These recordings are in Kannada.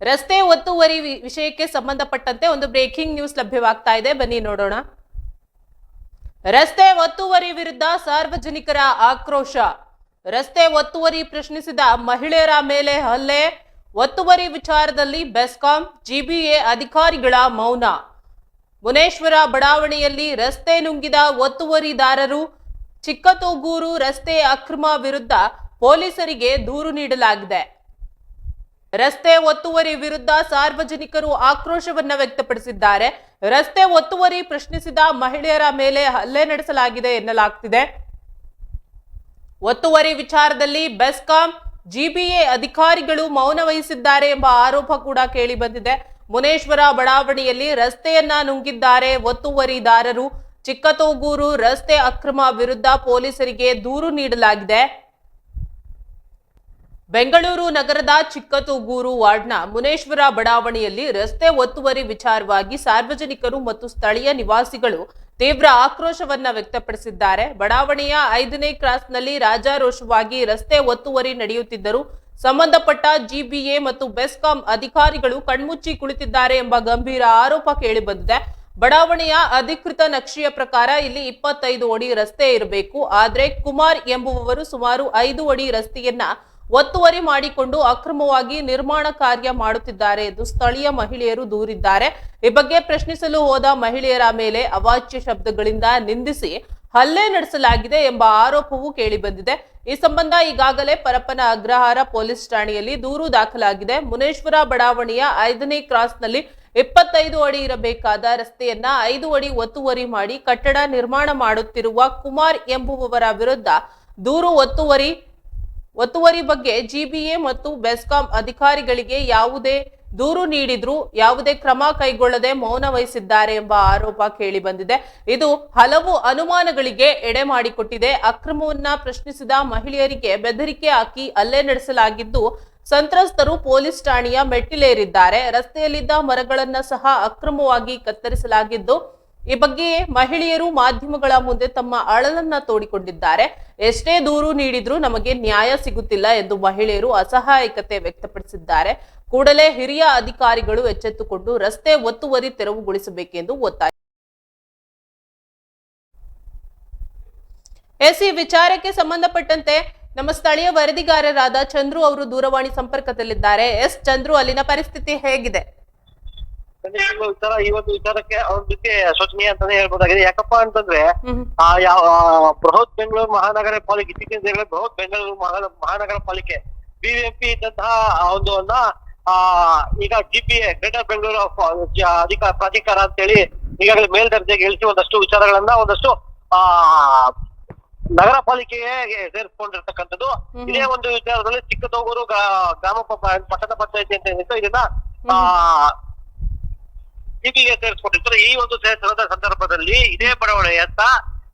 ರಸ್ತೆ ಒತ್ತುವರಿ ವಿಷಯಕ್ಕೆ ಸಂಬಂಧಪಟ್ಟಂತೆ ಒಂದು ಬ್ರೇಕಿಂಗ್ ನ್ಯೂಸ್ ಲಭ್ಯವಾಗ್ತಾ ಇದೆ, ಬನ್ನಿ ನೋಡೋಣ. ರಸ್ತೆ ಒತ್ತುವರಿ ವಿರುದ್ಧ ಸಾರ್ವಜನಿಕರ ಆಕ್ರೋಶ. ರಸ್ತೆ ಒತ್ತುವರಿ ಪ್ರಶ್ನಿಸಿದ ಮಹಿಳೆಯರ ಮೇಲೆ ಹಲ್ಲೆ. ಒತ್ತುವರಿ ವಿಚಾರದಲ್ಲಿ ಬೆಸ್ಕಾಂ ಜಿಬಿಎ ಅಧಿಕಾರಿಗಳ ಮೌನ. ಮುನೇಶ್ವರ ಬಡಾವಣೆಯಲ್ಲಿ ರಸ್ತೆ ನುಂಗಿದ ಒತ್ತುವರಿದಾರರು. ಚಿಕ್ಕತೋಗೂರು ರಸ್ತೆ ಅಕ್ರಮ ವಿರುದ್ಧ ಪೊಲೀಸರಿಗೆ ದೂರು ನೀಡಲಾಗಿದೆ. ರಸ್ತೆ ಒತ್ತುವರಿ ವಿರುದ್ಧ ಸಾರ್ವಜನಿಕರು ಆಕ್ರೋಶವನ್ನ ವ್ಯಕ್ತಪಡಿಸಿದ್ದಾರೆ. ರಸ್ತೆ ಒತ್ತುವರಿ ಪ್ರಶ್ನಿಸಿದ ಮಹಿಳೆಯರ ಮೇಲೆ ಹಲ್ಲೆ ನಡೆಸಲಾಗಿದೆ ಎನ್ನಲಾಗ್ತಿದೆ. ಒತ್ತುವರಿ ವಿಚಾರದಲ್ಲಿ ಬೆಸ್ಕಾಂ ಜಿಬಿಎ ಅಧಿಕಾರಿಗಳು ಮೌನ ವಹಿಸಿದ್ದಾರೆ ಎಂಬ ಆರೋಪ ಕೂಡ ಕೇಳಿ ಬಂದಿದೆ. ಮುನೇಶ್ವರ ಬಡಾವಣೆಯಲ್ಲಿ ರಸ್ತೆಯನ್ನ ನುಂಗಿದ್ದಾರೆ ಒತ್ತುವರಿದಾರರು. ಚಿಕ್ಕತೋಗೂರು ರಸ್ತೆ ಅಕ್ರಮ ವಿರುದ್ಧ ಪೊಲೀಸರಿಗೆ ದೂರು ನೀಡಲಾಗಿದೆ. ಬೆಂಗಳೂರು ನಗರದ ಚಿಕ್ಕತೋಗೂರು ವಾರ್ಡ್ನ ಮುನೇಶ್ವರ ಬಡಾವಣೆಯಲ್ಲಿ ರಸ್ತೆ ಒತ್ತುವರಿ ವಿಚಾರವಾಗಿ ಸಾರ್ವಜನಿಕರು ಮತ್ತು ಸ್ಥಳೀಯ ನಿವಾಸಿಗಳು ತೀವ್ರ ಆಕ್ರೋಶವನ್ನ ವ್ಯಕ್ತಪಡಿಸಿದ್ದಾರೆ. ಬಡಾವಣೆಯ 5ನೇ ಕ್ರಾಸ್ನಲ್ಲಿ ರಾಜಾರೋಷವಾಗಿ ರಸ್ತೆ ಒತ್ತುವರಿ ನಡೆಯುತ್ತಿದ್ದರೂ ಸಂಬಂಧಪಟ್ಟ ಜಿಬಿಎ ಮತ್ತು ಬೆಸ್ಕಾಂ ಅಧಿಕಾರಿಗಳು ಕಣ್ಮುಚ್ಚಿ ಕುಳಿತಿದ್ದಾರೆ ಎಂಬ ಗಂಭೀರ ಆರೋಪ ಕೇಳಿಬಂದಿದೆ. ಬಡಾವಣೆಯ ಅಧಿಕೃತ ನಕ್ಷೆಯ ಪ್ರಕಾರ ಇಲ್ಲಿ 25 ಅಡಿ ರಸ್ತೆ ಇರಬೇಕು. ಆದ್ರೆ ಕುಮಾರ್ ಎಂಬುವವರು ಸುಮಾರು 5 ಅಡಿ ರಸ್ತೆಯನ್ನ ಒತ್ತುವರಿ ಮಾಡಿಕೊಂಡು ಅಕ್ರಮವಾಗಿ ನಿರ್ಮಾಣ ಕಾರ್ಯ ಮಾಡುತ್ತಿದ್ದಾರೆ ಎಂದು ಸ್ಥಳೀಯ ಮಹಿಳೆಯರು ದೂರಿದ್ದಾರೆ. ಈ ಬಗ್ಗೆ ಪ್ರಶ್ನಿಸಲು ಹೋದ ಮಹಿಳೆಯರ ಮೇಲೆ ಅವಾಚ್ಯ ಶಬ್ದಗಳಿಂದ ನಿಂದಿಸಿ ಹಲ್ಲೆ ನಡೆಸಲಾಗಿದೆ ಎಂಬ ಆರೋಪವೂ ಕೇಳಿಬಂದಿದೆ. ಈ ಸಂಬಂಧ ಈಗಾಗಲೇ ಪರಪ್ಪನ ಅಗ್ರಹಾರ ಪೊಲೀಸ್ ಠಾಣೆಯಲ್ಲಿ ದೂರು ದಾಖಲಾಗಿದೆ. ಮುನೇಶ್ವರ ಬಡಾವಣೆಯ 5ನೇ ಕ್ರಾಸ್ನಲ್ಲಿ 25 ಅಡಿ ಇರಬೇಕಾದ ರಸ್ತೆಯನ್ನ 5 ಅಡಿ ಒತ್ತುವರಿ ಮಾಡಿ ಕಟ್ಟಡ ನಿರ್ಮಾಣ ಮಾಡುತ್ತಿರುವ ಕುಮಾರ್ ಎಂಬುವವರ ವಿರುದ್ಧ ದೂರು. ಒತ್ತುವರಿ ಬಗ್ಗೆ ಜಿಬಿಎ ಮತ್ತು ಬೆಸ್ಕಾಂ ಅಧಿಕಾರಿಗಳಿಗೆ ಯಾವುದೇ ದೂರು ನೀಡಿದ್ರು ಯಾವುದೇ ಕ್ರಮ ಕೈಗೊಳ್ಳದೆ ಮೌನ ವಹಿಸಿದ್ದಾರೆ ಎಂಬ ಆರೋಪ ಕೇಳಿ ಬಂದಿದೆ. ಇದು ಹಲವು ಅನುಮಾನಗಳಿಗೆ ಎಡೆ ಮಾಡಿಕೊಟ್ಟಿದೆ. ಅಕ್ರಮವನ್ನ ಪ್ರಶ್ನಿಸಿದ ಮಹಿಳೆಯರಿಗೆ ಬೆದರಿಕೆ ಹಾಕಿ ಹಲ್ಲೆ ನಡೆಸಲಾಗಿದ್ದು ಸಂತ್ರಸ್ತರು ಪೊಲೀಸ್ ಠಾಣೆಯ ಮೆಟ್ಟಿಲೇರಿದ್ದಾರೆ. ರಸ್ತೆಯಲ್ಲಿದ್ದ ಮರಗಳನ್ನ ಸಹ ಅಕ್ರಮವಾಗಿ ಕತ್ತರಿಸಲಾಗಿದ್ದು ಈ ಬಗ್ಗೆ ಮಹಿಳೆಯರು ಮಾಧ್ಯಮಗಳ ಮುಂದೆ ತಮ್ಮ ಅಳಲನ್ನ ತೋಡಿಕೊಂಡಿದ್ದಾರೆ. ಎಷ್ಟೇ ದೂರು ನೀಡಿದ್ರೂ ನಮಗೆ ನ್ಯಾಯ ಸಿಗುತ್ತಿಲ್ಲ ಎಂದು ಮಹಿಳೆಯರು ಅಸಹಾಯಕತೆ ವ್ಯಕ್ತಪಡಿಸಿದ್ದಾರೆ. ಕೂಡಲೇ ಹಿರಿಯ ಅಧಿಕಾರಿಗಳು ಎಚ್ಚೆತ್ತುಕೊಂಡು ರಸ್ತೆ ಒತ್ತುವರಿ ತೆರವುಗೊಳಿಸಬೇಕೆಂದು ಒತ್ತಾಯ. ಈ ವಿಚಾರಕ್ಕೆ ಸಂಬಂಧಪಟ್ಟಂತೆ ನಮ್ಮ ಸ್ಥಳೀಯ ವರದಿಗಾರರಾದ ಚಂದ್ರು ಅವರು ದೂರವಾಣಿ ಸಂಪರ್ಕದಲ್ಲಿದ್ದಾರೆ. ಚಂದ್ರು, ಅಲ್ಲಿನ ಪರಿಸ್ಥಿತಿ ಹೇಗಿದೆ? ಈ ಒಂದು ವಿಚಾರಕ್ಕೆ ಅವ್ರ ಜೊತೆ ಶೋಚನೀಯ ಅಂತಾನೆ ಹೇಳ್ಬೋದಾಗಿದೆ. ಯಾಕಪ್ಪ ಅಂತಂದ್ರೆ ಯಾವ ಬೃಹತ್ ಬೆಂಗಳೂರು ಮಹಾನಗರ ಪಾಲಿಕೆ ಇತ್ತೀಚಿನ ದಿನಗಳಲ್ಲಿ ಬೃಹತ್ ಬೆಂಗಳೂರು ಮಹಾನಗರ ಪಾಲಿಕೆ ಬಿಬಿಎಂಪಿ ಇದ್ದಂತಹ ಒಂದು ಈಗ ಜಿಬಿಎ ಗ್ರೇಟರ್ ಬೆಂಗಳೂರು ಪ್ರಾಧಿಕಾರ ಅಂತ ಹೇಳಿ ಈಗಾಗಲೇ ಮೇಲ್ದರ್ಜೆಗೆ ಇಳಿಸಿ ಒಂದಷ್ಟು ವಿಚಾರಗಳನ್ನ ಒಂದಷ್ಟು ನಗರ ಪಾಲಿಕೆಗೆ ಸೇರಿಸ್ಕೊಂಡಿರ್ತಕ್ಕಂಥದ್ದು. ಇದೇ ಒಂದು ವಿಚಾರದಲ್ಲಿ ಚಿಕ್ಕತೋಗೂರು ಗ್ರಾಮ ಪಟ್ಟಣ ಪಂಚಾಯತಿ ಅಂತ ಏನಿತ್ತು ಇದನ್ನ ಜಿಬಿಗೆ ಸೇರಿಸ್ಕೊಂಡಿರ್ತಾರೆ. ಈ ಒಂದು ಸೇರಿಸಿದ ಸಂದರ್ಭದಲ್ಲಿ ಇದೇ ಬಡಾವಣೆಯತ್ತ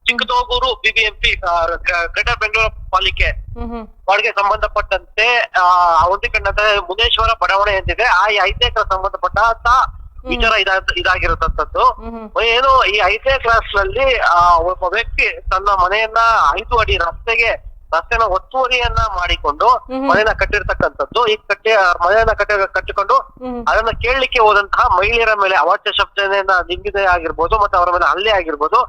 ಚಿಕ್ಕತೋಗೂರು ಬಿಬಿಎಂಪಿ ಗ್ರೇಟರ್ ಬೆಂಗಳೂರು ಪಾಲಿಕೆ ವಾರ್ಡ್ಗೆ ಸಂಬಂಧಪಟ್ಟಂತೆ ಹೊಂದಿಕೊಂಡಂತೆ ಮುನೇಶ್ವರ ಬಡಾವಣೆ ಎಂದಿದೆ. ಆ 5ನೇ ಕ್ರಾಸ್ ಸಂಬಂಧಪಟ್ಟ ವಿಚಾರ ಇದಾಗಿರತಕ್ಕಂಥದ್ದು. ಏನು ಈ 5ನೇ ಕ್ರಾಸ್ ನಲ್ಲಿ ಒಬ್ಬ ವ್ಯಕ್ತಿ ತನ್ನ ಮನೆಯನ್ನ 5 ಅಡಿ ರಸ್ತೆನ ಒತ್ತುವರಿಯನ್ನ ಮಾಡಿಕೊಂಡು ಮನೆಯನ್ನ ಕಟ್ಟಿರ್ತಕ್ಕಂಥದ್ದು. ಈ ಮನೆಯನ್ನ ಕಟ್ಟಿಕೊಂಡು ಅದನ್ನ ಕೇಳಲಿಕ್ಕೆ ಹೋದಂತಹ ಮಹಿಳೆಯರ ಮೇಲೆ ಅವಾಚ್ಯ ಶಬ್ದನೆಯನ್ನ ನಿಂದಿದೆ ಆಗಿರ್ಬೋದು ಮತ್ತೆ ಅವರ ಮೇಲೆ ಹಲ್ಲೆ ಆಗಿರ್ಬೋದು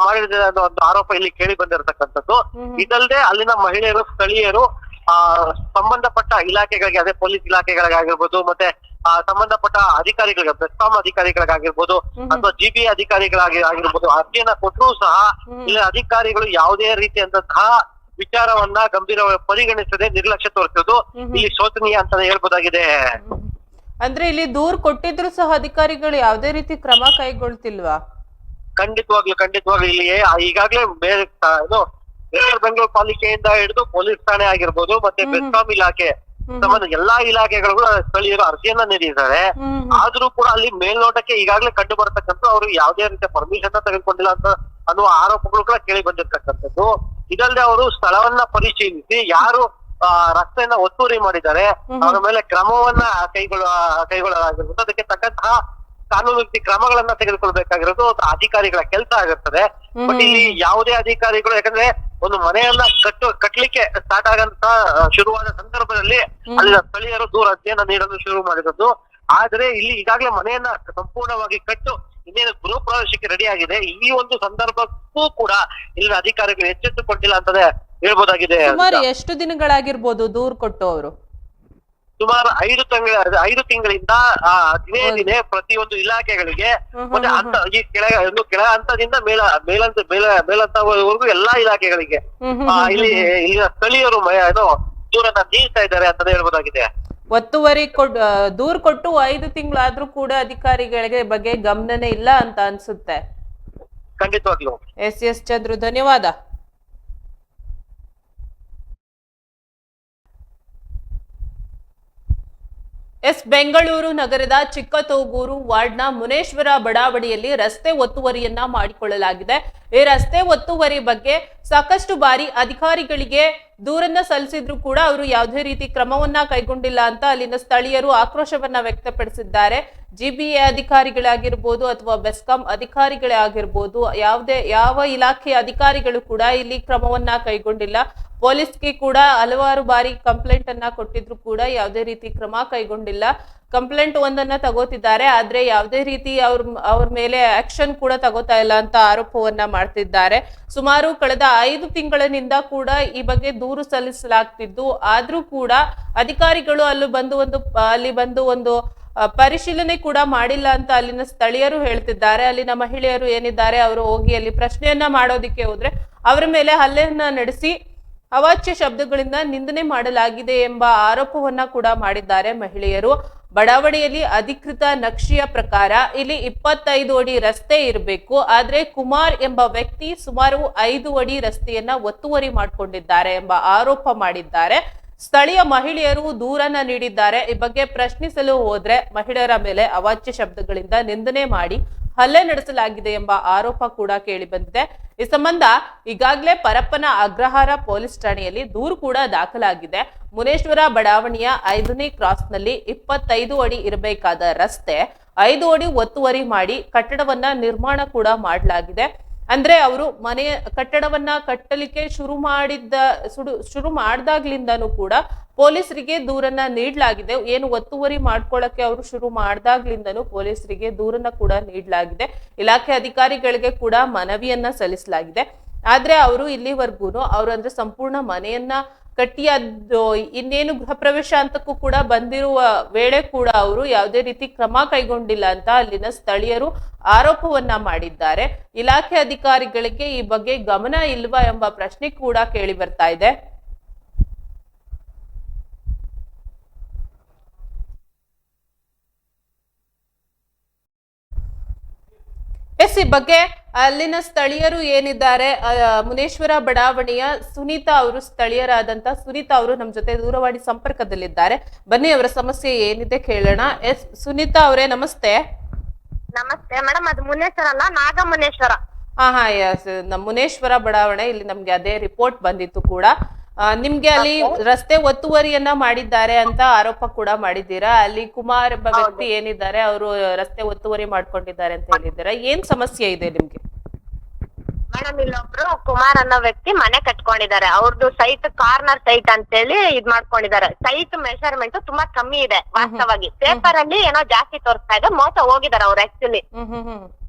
ಮಾಡಿದ ಒಂದು ಆರೋಪ ಇಲ್ಲಿ ಕೇಳಿ ಬಂದಿರತಕ್ಕಂಥದ್ದು. ಇದಲ್ಲದೆ ಅಲ್ಲಿನ ಮಹಿಳೆಯರು ಸ್ಥಳೀಯರು ಸಂಬಂಧಪಟ್ಟ ಇಲಾಖೆಗಳಿಗೆ ಅದೇ ಪೊಲೀಸ್ ಇಲಾಖೆಗಳಿಗಾಗಿರ್ಬೋದು ಮತ್ತೆ ಸಂಬಂಧಪಟ್ಟ ಅಧಿಕಾರಿಗಳಿಗೆ ಬೆಸ್ಕಾಂ ಅಧಿಕಾರಿಗಳಿಗಾಗಿರ್ಬೋದು ಅಥವಾ ಜಿಬಿಎ ಅಧಿಕಾರಿಗಳಾಗಿರ್ಬೋದು ಅರ್ಜಿಯನ್ನ ಕೊಟ್ಟರೂ ಸಹ ಇಲ್ಲಿ ಅಧಿಕಾರಿಗಳು ಯಾವುದೇ ರೀತಿಯಂತಹ ವಿಚಾರವನ್ನ ಗಂಭೀರವಾಗಿ ಪರಿಗಣಿಸದೆ ನಿರ್ಲಕ್ಷ್ಯ ತೋರಿಸೋದು ಇಲ್ಲಿ ಶೋಚನೀಯ ಅಂತಾನೆ ಹೇಳ್ಬೋದಾಗಿದೆ. ಅಂದ್ರೆ ಇಲ್ಲಿ ದೂರ್ ಕೊಟ್ಟಿದ್ರು ಸಹ ಅಧಿಕಾರಿಗಳು ಯಾವುದೇ ರೀತಿ ಕ್ರಮ ಕೈಗೊಳ್ತಿಲ್ವಾ? ಖಂಡಿತವಾಗ್ಲು ಇಲ್ಲಿ ಈಗಾಗ್ಲೇ ಬೇರೆ ಬೆಂಗಳೂರು ಪಾಲಿಕೆಯಿಂದ ಹಿಡಿದು ಪೊಲೀಸ್ ಠಾಣೆ ಆಗಿರ್ಬೋದು ಮತ್ತೆ ಬೆಸ್ಕಾಂ ಇಲಾಖೆ ಸಂಬಂಧ ಎಲ್ಲಾ ಇಲಾಖೆಗಳಿಗೂ ಸ್ಥಳೀಯರು ಅರ್ಜಿಯನ್ನ ನೀಡಿದ್ದಾರೆ. ಆದ್ರೂ ಕೂಡ ಅಲ್ಲಿ ಮೇಲ್ನೋಟಕ್ಕೆ ಈಗಾಗಲೇ ಕಂಡು ಬರತಕ್ಕಂಥ ಅವರು ಯಾವುದೇ ರೀತಿಯ ಪರ್ಮಿಷನ್ ತೆಗೆದುಕೊಂಡಿಲ್ಲ ಅಂತ ಅನ್ನುವ ಆರೋಪಗಳು ಕೂಡ ಕೇಳಿ ಬಂದಿರ್ತಕ್ಕಂಥದ್ದು. ಇದಲ್ಲದೆ ಅವರು ಸ್ಥಳವನ್ನ ಪರಿಶೀಲಿಸಿ ಯಾರು ರಸ್ತೆಯನ್ನ ಒತ್ತುವರಿ ಮಾಡಿದ್ದಾರೆ ಅವರ ಮೇಲೆ ಕ್ರಮವನ್ನ ಕೈಗೊಳ್ಳಲಾಗಿರ್ಬೋದು. ಅದಕ್ಕೆ ತಕ್ಕಂತಹ ಕಾನೂನು ರೀತಿ ಕ್ರಮಗಳನ್ನ ತೆಗೆದುಕೊಳ್ಬೇಕಾಗಿರೋದು ಅಧಿಕಾರಿಗಳ ಕೆಲಸ ಆಗಿರ್ತದೆ. ಬಟ್ ಇಲ್ಲಿ ಯಾವುದೇ ಅಧಿಕಾರಿಗಳು, ಯಾಕಂದ್ರೆ ಒಂದು ಮನೆಯನ್ನ ಕಟ್ಲಿಕ್ಕೆ ಸ್ಟಾರ್ಟ್ ಆಗಂತ ಶುರುವಾದ ಸಂದರ್ಭದಲ್ಲಿ ಅಲ್ಲಿನ ಸ್ಥಳೀಯರು ದೂರ ಅರ್ಜಿಯನ್ನ ನೀಡಲು ಶುರು ಮಾಡಿರೋದು. ಆದ್ರೆ ಇಲ್ಲಿ ಈಗಾಗಲೇ ಮನೆಯನ್ನ ಸಂಪೂರ್ಣವಾಗಿ ಕಟ್ಟು ಇನ್ನೇನು ಗೃಹ ಪ್ರವೇಶಕ್ಕೆ ರೆಡಿ ಆಗಿದೆ. ಈ ಒಂದು ಸಂದರ್ಭಕ್ಕೂ ಕೂಡ ಇಲ್ಲಿನ ಅಧಿಕಾರಿಗಳು ಎಚ್ಚೆತ್ತುಕೊಂಡಿಲ್ಲ ಅಂತಾನೆ ಹೇಳ್ಬೋದಾಗಿದೆ. ಸುಮಾರು ಎಷ್ಟು ದಿನಗಳಾಗಿರ್ಬೋದು ದೂರು ಕೊಟ್ಟು ಅವರು? ಸುಮಾರು 5 ತಿಂಗಳಿಂದ ದಿನೇ ಪ್ರತಿಯೊಂದು ಇಲಾಖೆಗಳಿಗೆ ಮತ್ತೆ ಈ ಕೆಳ ಹಂತದಿಂದ ಮೇಲಂತವರೆಗೂ ಎಲ್ಲಾ ಇಲಾಖೆಗಳಿಗೆ ಇಲ್ಲಿನ ಸ್ಥಳೀಯರು ದೂರನ್ನ ನೀಡ್ತಾ ಇದ್ದಾರೆ ಅಂತಾನೆ ಹೇಳ್ಬೋದಾಗಿದೆ. ಒತ್ತುವರಿ ದೂರ್ ಕೊಟ್ಟು 5 ತಿಂಗಳಾದ್ರೂ ಕೂಡ ಅಧಿಕಾರಿಗಳಿಗೆ ಬಗ್ಗೆ ಗಮನನೇ ಇಲ್ಲ ಅಂತ ಅನ್ಸುತ್ತೆ. ಖಂಡಿತವಾಗ್ಲು. ಎಸ್ ಚಂದ್ರು, ಧನ್ಯವಾದ. ಬೆಂಗಳೂರು ನಗರದ ಚಿಕ್ಕತೋಗೂರು ವಾರ್ಡ್ನ ಮುನೇಶ್ವರ ಬಡಾವಣೆಯಲ್ಲಿ ರಸ್ತೆ ಒತ್ತುವರಿಯನ್ನ ಮಾಡಿಕೊಳ್ಳಲಾಗಿದೆ. ಈ ರಸ್ತೆ ಒತ್ತುವರಿ ಬಗ್ಗೆ ಸಾಕಷ್ಟು ಬಾರಿ ಅಧಿಕಾರಿಗಳಿಗೆ ದೂರನ್ನ ಸಲ್ಲಿಸಿದ್ರು ಕೂಡ ಅವರು ಯಾವುದೇ ರೀತಿ ಕ್ರಮವನ್ನ ಕೈಗೊಂಡಿಲ್ಲ ಅಂತ ಅಲ್ಲಿನ ಸ್ಥಳೀಯರು ಆಕ್ರೋಶವನ್ನ ವ್ಯಕ್ತಪಡಿಸಿದ್ದಾರೆ. ಜಿಬಿಎ ಅಧಿಕಾರಿಗಳಾಗಿರ್ಬೋದು ಅಥವಾ ಬೆಸ್ಕಾಂ ಅಧಿಕಾರಿಗಳೇ ಆಗಿರ್ಬೋದು, ಯಾವ ಇಲಾಖೆಯ ಅಧಿಕಾರಿಗಳು ಕೂಡ ಇಲ್ಲಿ ಕ್ರಮವನ್ನ ಕೈಗೊಂಡಿಲ್ಲ. ಪೊಲೀಸ್ಗೆ ಕೂಡ ಹಲವಾರು ಬಾರಿ ಕಂಪ್ಲೇಂಟ್ ಅನ್ನ ಕೊಟ್ಟಿದ್ರು ಕೂಡ ಯಾವುದೇ ರೀತಿ ಕ್ರಮ ಕೈಗೊಂಡಿಲ್ಲ. ಕಂಪ್ಲೇಂಟ್ ಒಂದನ್ನ ತಗೋತಿದ್ದಾರೆ, ಆದ್ರೆ ಯಾವುದೇ ರೀತಿ ಅವ್ರ ಮೇಲೆ ಆಕ್ಷನ್ ಕೂಡ ತಗೋತಾ ಇಲ್ಲ ಅಂತ ಆರೋಪವನ್ನ ಮಾಡ್ತಿದ್ದಾರೆ. ಸುಮಾರು ಕಳೆದ 5 ತಿಂಗಳಿನಿಂದ ಕೂಡ ಈ ಬಗ್ಗೆ ದೂರು ಸಲ್ಲಿಸಲಾಗ್ತಿದ್ದು, ಆದ್ರೂ ಕೂಡ ಅಧಿಕಾರಿಗಳು ಅಲ್ಲಿ ಬಂದು ಒಂದು ಪರಿಶೀಲನೆ ಕೂಡ ಮಾಡಿಲ್ಲ ಅಂತ ಅಲ್ಲಿನ ಸ್ಥಳೀಯರು ಹೇಳ್ತಿದ್ದಾರೆ. ಅಲ್ಲಿನ ಮಹಿಳೆಯರು ಏನಿದ್ದಾರೆ ಅವರು ಹೋಗಿ ಅಲ್ಲಿ ಪ್ರಶ್ನೆಯನ್ನ ಮಾಡೋದಿಕ್ಕೆ ಹೋದ್ರೆ ಅವರ ಮೇಲೆ ಹಲ್ಲೆಯನ್ನ ನಡೆಸಿ ಅವಾಚ್ಯ ಶಬ್ದಗಳಿಂದ ನಿಂದನೆ ಮಾಡಲಾಗಿದೆ ಎಂಬ ಆರೋಪವನ್ನ ಕೂಡ ಮಾಡಿದ್ದಾರೆ ಮಹಿಳೆಯರು. ಬಡಾವಣೆಯಲ್ಲಿ ಅಧಿಕೃತ ನಕ್ಷೆಯ ಪ್ರಕಾರ ಇಲ್ಲಿ 25 ಅಡಿ ರಸ್ತೆ ಇರಬೇಕು, ಆದ್ರೆ ಕುಮಾರ್ ಎಂಬ ವ್ಯಕ್ತಿ ಸುಮಾರು 5 ಅಡಿ ರಸ್ತೆಯನ್ನ ಒತ್ತುವರಿ ಮಾಡಿಕೊಂಡಿದ್ದಾರೆ ಎಂಬ ಆರೋಪ ಮಾಡಿದ್ದಾರೆ. ಸ್ಥಳೀಯ ಮಹಿಳೆಯರು ದೂರನ್ನ ನೀಡಿದ್ದಾರೆ. ಈ ಬಗ್ಗೆ ಪ್ರಶ್ನಿಸಲು ಹೋದ್ರೆ ಮಹಿಳೆಯರ ಮೇಲೆ ಅವಾಚ್ಯ ಶಬ್ದಗಳಿಂದ ನಿಂದನೆ ಮಾಡಿ ಹಲ್ಲೆ ನಡೆಸಲಾಗಿದೆ ಎಂಬ ಆರೋಪ ಕೂಡ ಕೇಳಿ ಬಂದಿದೆ. ಈ ಸಂಬಂಧ ಈಗಾಗಲೇ ಪರಪ್ಪನ ಅಗ್ರಹಾರ ಪೊಲೀಸ್ ಠಾಣೆಯಲ್ಲಿ ದೂರು ಕೂಡ ದಾಖಲಾಗಿದೆ. ಮುನೇಶ್ವರ ಬಡಾವಣೆಯ 5ನೇ ಕ್ರಾಸ್ನಲ್ಲಿ 25 ಅಡಿ ಇರಬೇಕಾದ ರಸ್ತೆ 5 ಅಡಿ ಒತ್ತುವರಿ ಮಾಡಿ ಕಟ್ಟಡವನ್ನ ನಿರ್ಮಾಣ ಕೂಡ ಮಾಡಲಾಗಿದೆ. ಅಂದ್ರೆ ಅವರು ಮನೆಯ ಕಟ್ಟಡವನ್ನ ಕಟ್ಟಲಿಕ್ಕೆ ಶುರು ಮಾಡಿದಾಗ್ಲಿಂದನೂ ಕೂಡ ಪೊಲೀಸರಿಗೆ ದೂರನ್ನ ನೀಡಲಾಗಿದೆ. ಏನು ಒತ್ತುವರಿ ಮಾಡ್ಕೊಳ್ಳಕ್ಕೆ ಅವರು ಶುರು ಮಾಡಿದಾಗ್ಲಿಂದನೂ ಪೊಲೀಸರಿಗೆ ದೂರನ್ನ ಕೂಡ ನೀಡಲಾಗಿದೆ. ಇಲಾಖೆ ಅಧಿಕಾರಿಗಳಿಗೆ ಕೂಡ ಮನವಿಯನ್ನ ಸಲ್ಲಿಸಲಾಗಿದೆ. ಆದ್ರೆ ಅವರು ಇಲ್ಲಿವರೆಗೂ ಅವರು ಅಂದ್ರೆ ಸಂಪೂರ್ಣ ಮನೆಯನ್ನ ಕಟ್ಟಿ ಇನ್ನೇನು ಗೃಹ ಪ್ರವೇಶ ಹಂತಕ್ಕೂ ಕೂಡ ಬಂದಿರುವ ವೇಳೆ ಕೂಡ ಅವರು ಯಾವುದೇ ರೀತಿ ಕ್ರಮ ಕೈಗೊಂಡಿಲ್ಲ ಅಂತ ಅಲ್ಲಿನ ಸ್ಥಳೀಯರು ಆರೋಪವನ್ನ ಮಾಡಿದ್ದಾರೆ. ಇಲಾಖೆ ಅಧಿಕಾರಿಗಳಿಗೆ ಈ ಬಗ್ಗೆ ಗಮನ ಇಲ್ವಾ ಎಂಬ ಪ್ರಶ್ನೆ ಕೂಡ ಕೇಳಿ ಬರ್ತಾ ಇದೆ. ಈ ಬಗ್ಗೆ ಅಲ್ಲಿನ ಸ್ಥಳೀಯರು ಏನಿದ್ದಾರೆ, ಮುನೇಶ್ವರ ಬಡಾವಣೆಯ ಸುನೀತಾ ಅವರು ಸ್ಥಳೀಯರಾದಂತ ಸುನೀತಾ ಅವರು ನಮ್ಮ ಜೊತೆ ದೂರವಾಣಿ ಸಂಪರ್ಕದಲ್ಲಿದ್ದಾರೆ. ಬನ್ನಿ ಅವರ ಸಮಸ್ಯೆ ಏನಿದೆ ಕೇಳೋಣ. ಸುನೀತಾ ಅವರೇ, ನಮಸ್ತೆ. ನಮಸ್ತೆ ಮೇಡಮ್, ಅದು ಮುನೇಶ್ವರ ಅಲ್ಲ, ನಾಗ ಮುನೇಶ್ವರ. ನಮ್ಮ ಮುನೇಶ್ವರ ಬಡಾವಣೆ ಇಲ್ಲಿ ನಮ್ಗೆ ಅದೇ ರಿಪೋರ್ಟ್ ಬಂದಿತ್ತು ಕೂಡ. ನಿಮ್ಗೆ ಅಲ್ಲಿ ರಸ್ತೆ ಒತ್ತುವರಿಯನ್ನ ಮಾಡಿದ್ದಾರೆ ಅಂತ ಆರೋಪ ಕೂಡ ಮಾಡಿದ್ದೀರಾ. ಅಲ್ಲಿ ಕುಮಾರ್ ಎಂಬ ವ್ಯಕ್ತಿ ಏನಿದ್ದಾರೆ ಅವರು ರಸ್ತೆ ಒತ್ತುವರಿ ಮಾಡ್ಕೊಂಡಿದ್ದಾರೆ ಅಂತ ಹೇಳಿದ್ದೀರಾ. ಏನ್ ಸಮಸ್ಯೆ ಇದೆ ನಿಮ್ಗೆ? ಮೇಡಮ್, ಇಲ್ಲೊಬ್ರು ಕುಮಾರ್ ಅನ್ನೋ ವ್ಯಕ್ತಿ ಮನೆ ಕಟ್ಕೊಂಡಿದ್ದಾರೆ. ಅವ್ರದ್ದು ಸೈಟ್ ಕಾರ್ನರ್ ಸೈಟ್ ಅಂತ ಹೇಳಿ ಇದ್ ಮಾಡ್ಕೊಂಡಿದ್ದಾರೆ. ಸೈಟ್ ಮೆಷರ್ಮೆಂಟ್ ತುಂಬಾ ಕಮ್ಮಿ ಇದೆ. ವಾಸ್ತವವಾಗಿ ಪೇಪರ್ ಅಲ್ಲಿ ಏನೋ ಜಾಸ್ತಿ ತೋರಿಸ್ತಾ ಇದೆ, ಮೋಸ ಹೋಗಿದ್ದಾರೆ ಅವ್ರು. ಆಕ್ಚುಲಿ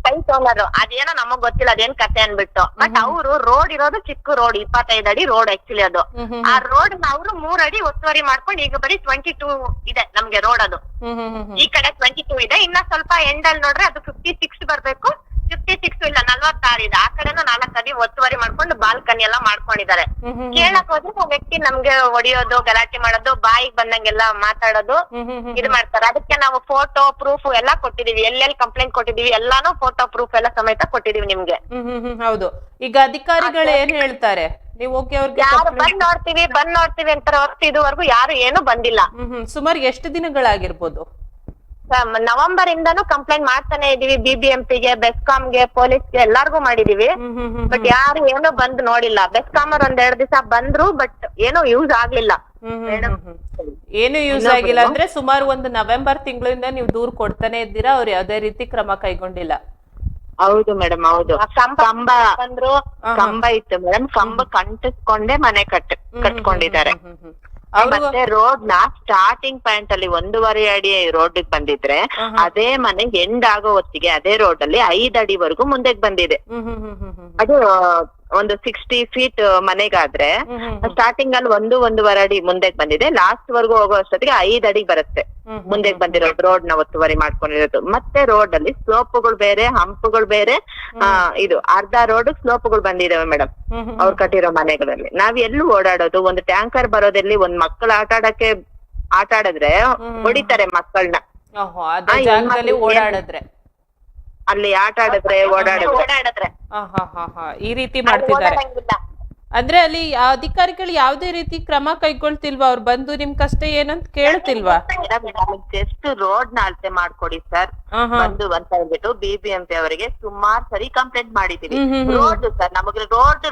ಸೈಟ್ ಓನರ್ ಅದೇನೋ ನಮಗ್ ಗೊತ್ತಿಲ್ಲ ಅದೇನ್ ಕತೆ ಅನ್ಬಿಟ್ಟು. ಬಟ್ ಅವರು ರೋಡ್ ಇರೋದು ಚಿಕ್ಕ ರೋಡ್, 25 ಅಡಿ ರೋಡ್ ಆಕ್ಚುಲಿ ಅದು. ಆ ರೋಡ್ ಅವರು 3 ಅಡಿ ಒತ್ತುವರಿ ಮಾಡ್ಕೊಂಡು ಈಗ ಬರೀ 22 ಇದೆ ನಮ್ಗೆ ರೋಡ್. ಅದು ಈ ಕಡೆ 22 ಇದೆ. ಇನ್ನ ಸ್ವಲ್ಪ ಎಂಡ್ ಅಲ್ಲಿ ನೋಡ್ರೆ ಅದು 56 ಬರ್ಬೇಕು. 56 ಇಲ್ಲ, 46 ಇದೆ. ಆ ಕಡೆನೂ 4 ಅಡಿ ಒತ್ತುವರಿ ಮಾಡ್ಕೊಂಡು ಬಾಲ್ಕನಿ ಎಲ್ಲಾ ಮಾಡ್ಕೊಂಡಿದ್ದಾರೆ. ಕೇಳಕ್ ಹೋದ್ರೆ ಆ ವ್ಯಕ್ತಿ ನಮ್ಗೆ ಹೊಡಿಯೋದು, ಗಲಾಟೆ ಮಾಡೋದು, ಬಾಯಿಗೆ ಬಂದಂಗೆಲ್ಲ ಮಾತಾಡೋದು ಇದು ಮಾಡ್ತಾರೆ. ಅದಕ್ಕೆ ನಾವು ಫೋಟೋ ಪ್ರೂಫ್ ಎಲ್ಲಾ ಕೊಟ್ಟಿದೀವಿ. ಎಲ್ಲೆಲ್ಲಿ ಕಂಪ್ಲೇಂಟ್ ಕೊಟ್ಟಿದೀವಿ ಎಲ್ಲಾನು ಫೋಟೋ ಪ್ರೂಫ್ ಎಲ್ಲ ಸಮೇತ ಕೊಟ್ಟಿದೀವಿ ನಿಮ್ಗೆ. ಹೌದು. ಈಗ ಅಧಿಕಾರಿಗಳು ಏನ್ ಹೇಳ್ತಾರೆ? ನೀವು ಹೋಗಿ ಅವ್ರಿಗೆ ಬಂದ್ ನೋಡ್ತೀವಿ ಅಂತಾರೆ ಹೊರತು ಇದುವರೆಗೂ ಯಾರು ಏನು ಬಂದಿಲ್ಲ. ಸುಮಾರು ಎಷ್ಟು ದಿನಗಳಾಗಿರ್ಬೋದು? ನವೆಂಬರ್ ಇಂದಾನು ಕಂಪ್ಲೇಂಟ್ ಮಾಡ್ತಾನೆ ಇದೀವಿ. BBMP ಗೆ, ಬೆಸ್ಕಾಂಗೆ, ಪೊಲೀಸ್ಗೆ ಎಲ್ಲಾರ್ಗು ಮಾಡಿದೀವಿ. ಬಟ್ ಯಾರು ಏನು ಬಂದ್ ನೋಡಿಲ್ಲ. ಬೆಸ್ಕಾಂ ಅವ್ರು 1-2 ದಿವಸ ಬಂದ್ರು, ಬಟ್ ಏನು ಯೂಸ್ ಆಗ್ಲಿಲ್ಲ. ಏನು ಯೂಸ್ ಆಗಿಲ್ಲ ಅಂದ್ರೆ ಸುಮಾರು ಒಂದು ನವೆಂಬರ್ ತಿಂಗಳಿಂದ ನೀವು ದೂರ್ ಕೊಡ್ತಾನೆ ಇದ್ದೀರಾ, ಅವ್ರು ಯಾವ್ದೇ ರೀತಿ ಕ್ರಮ ಕೈಗೊಂಡಿಲ್ಲ. ಹೌದು ಮೇಡಮ್, ಹೌದು. ಕಂಬ ಇತ್ತು ಮೇಡಮ್, ಕಂಬ ಕಂಟಿಸ್ಕೊಂಡೇ ಮನೆ ಕಟ್ಕೊಂಡಿದ್ದಾರೆ. ಮತ್ತೆ ರೋಡ್ ನ ಸ್ಟಾರ್ಟಿಂಗ್ ಪಾಯಿಂಟ್ ಅಲ್ಲಿ 1.5 ಅಡಿ ರೋಡ್ ಬಂದಿದ್ರೆ ಅದೇ ಮನೆ ಎಂಡ್ ಆಗೋ ಹೊತ್ತಿಗೆ ಅದೇ ರೋಡ್ ಅಲ್ಲಿ 5 ಅಡಿವರೆಗೂ ಮುಂದೆ ಬಂದಿದೆ. ಅದು ಒಂದು 60 ಫೀಟ್ ಮನೆಗಾದ್ರೆ ಸ್ಟಾರ್ಟಿಂಗ್ ಅಲ್ಲಿ 1.5 ಅಡಿ ಮುಂದೆ ಬಂದಿದೆ, ಲಾಸ್ಟ್ ವರ್ಗು ಹೋಗೋ ಅಷ್ಟೊತ್ತಿಗೆ 5 ಅಡಿ ಬರುತ್ತೆ ಮುಂದೆ ಬಂದಿರೋದು. ರೋಡ್ ನ ಒತ್ತುವರಿ ಮಾಡ್ಕೊಂಡಿರೋದು. ಮತ್ತೆ ರೋಡ್ ಅಲ್ಲಿ ಸ್ಲೋಪ್ಗಳು ಬೇರೆ, ಹಂಪ್ಗಳು ಬೇರೆ. ಇದು ಅರ್ಧ ರೋಡ್ ಸ್ಲೋಪ್ಗಳು ಬಂದಿದಾವೆ ಮೇಡಮ್ ಅವ್ರು ಕಟ್ಟಿರೋ ಮನೆಗಳಲ್ಲಿ. ನಾವ್ ಎಲ್ಲೂ ಓಡಾಡೋದು, ಒಂದು ಟ್ಯಾಂಕರ್ ಬರೋದಲ್ಲಿ ಒಂದ್ ಮಕ್ಕಳು ಆಟ ಆಡಿದ್ರೆ ಹೊಡಿತಾರೆ ಮಕ್ಕಳನ್ನ. ಅಲ್ಲಿ ಆಟ ಆಡಿದ್ರೆ ಓಡಾಡಿದ್ರೆ ಈ ರೀತಿ ಮಾಡ್ತಿದ್ದಾರೆ. ಅಂದ್ರೆ ಅಲ್ಲಿ ಅಧಿಕಾರಿಗಳು ಯಾವ್ದೇ ರೀತಿ ಕ್ರಮ ಕೈಗೊಳ್ತಿಲ್ವಾ? ಅವ್ರು ಬಂದು ನಿಮ್ ಕಷ್ಟ ಏನಂತ ಕೇಳ್ತಿಲ್ವಾ? ಜಸ್ಟ್ ರೋಡ್ ನ ಅಳತೆ ಮಾಡ್ಕೊಡಿ ಸರ್ ಬಂದು ಅಂತ ಹೇಳ್ಬಿಟ್ಟು BBMP ಅವರಿಗೆ ಸುಮಾರು ಸರಿ ಕಂಪ್ಲೇಂಟ್ ಮಾಡಿದೀವಿ. ರೋಡ್ ಸರ್ ನಮಗೆ ರೋಡ್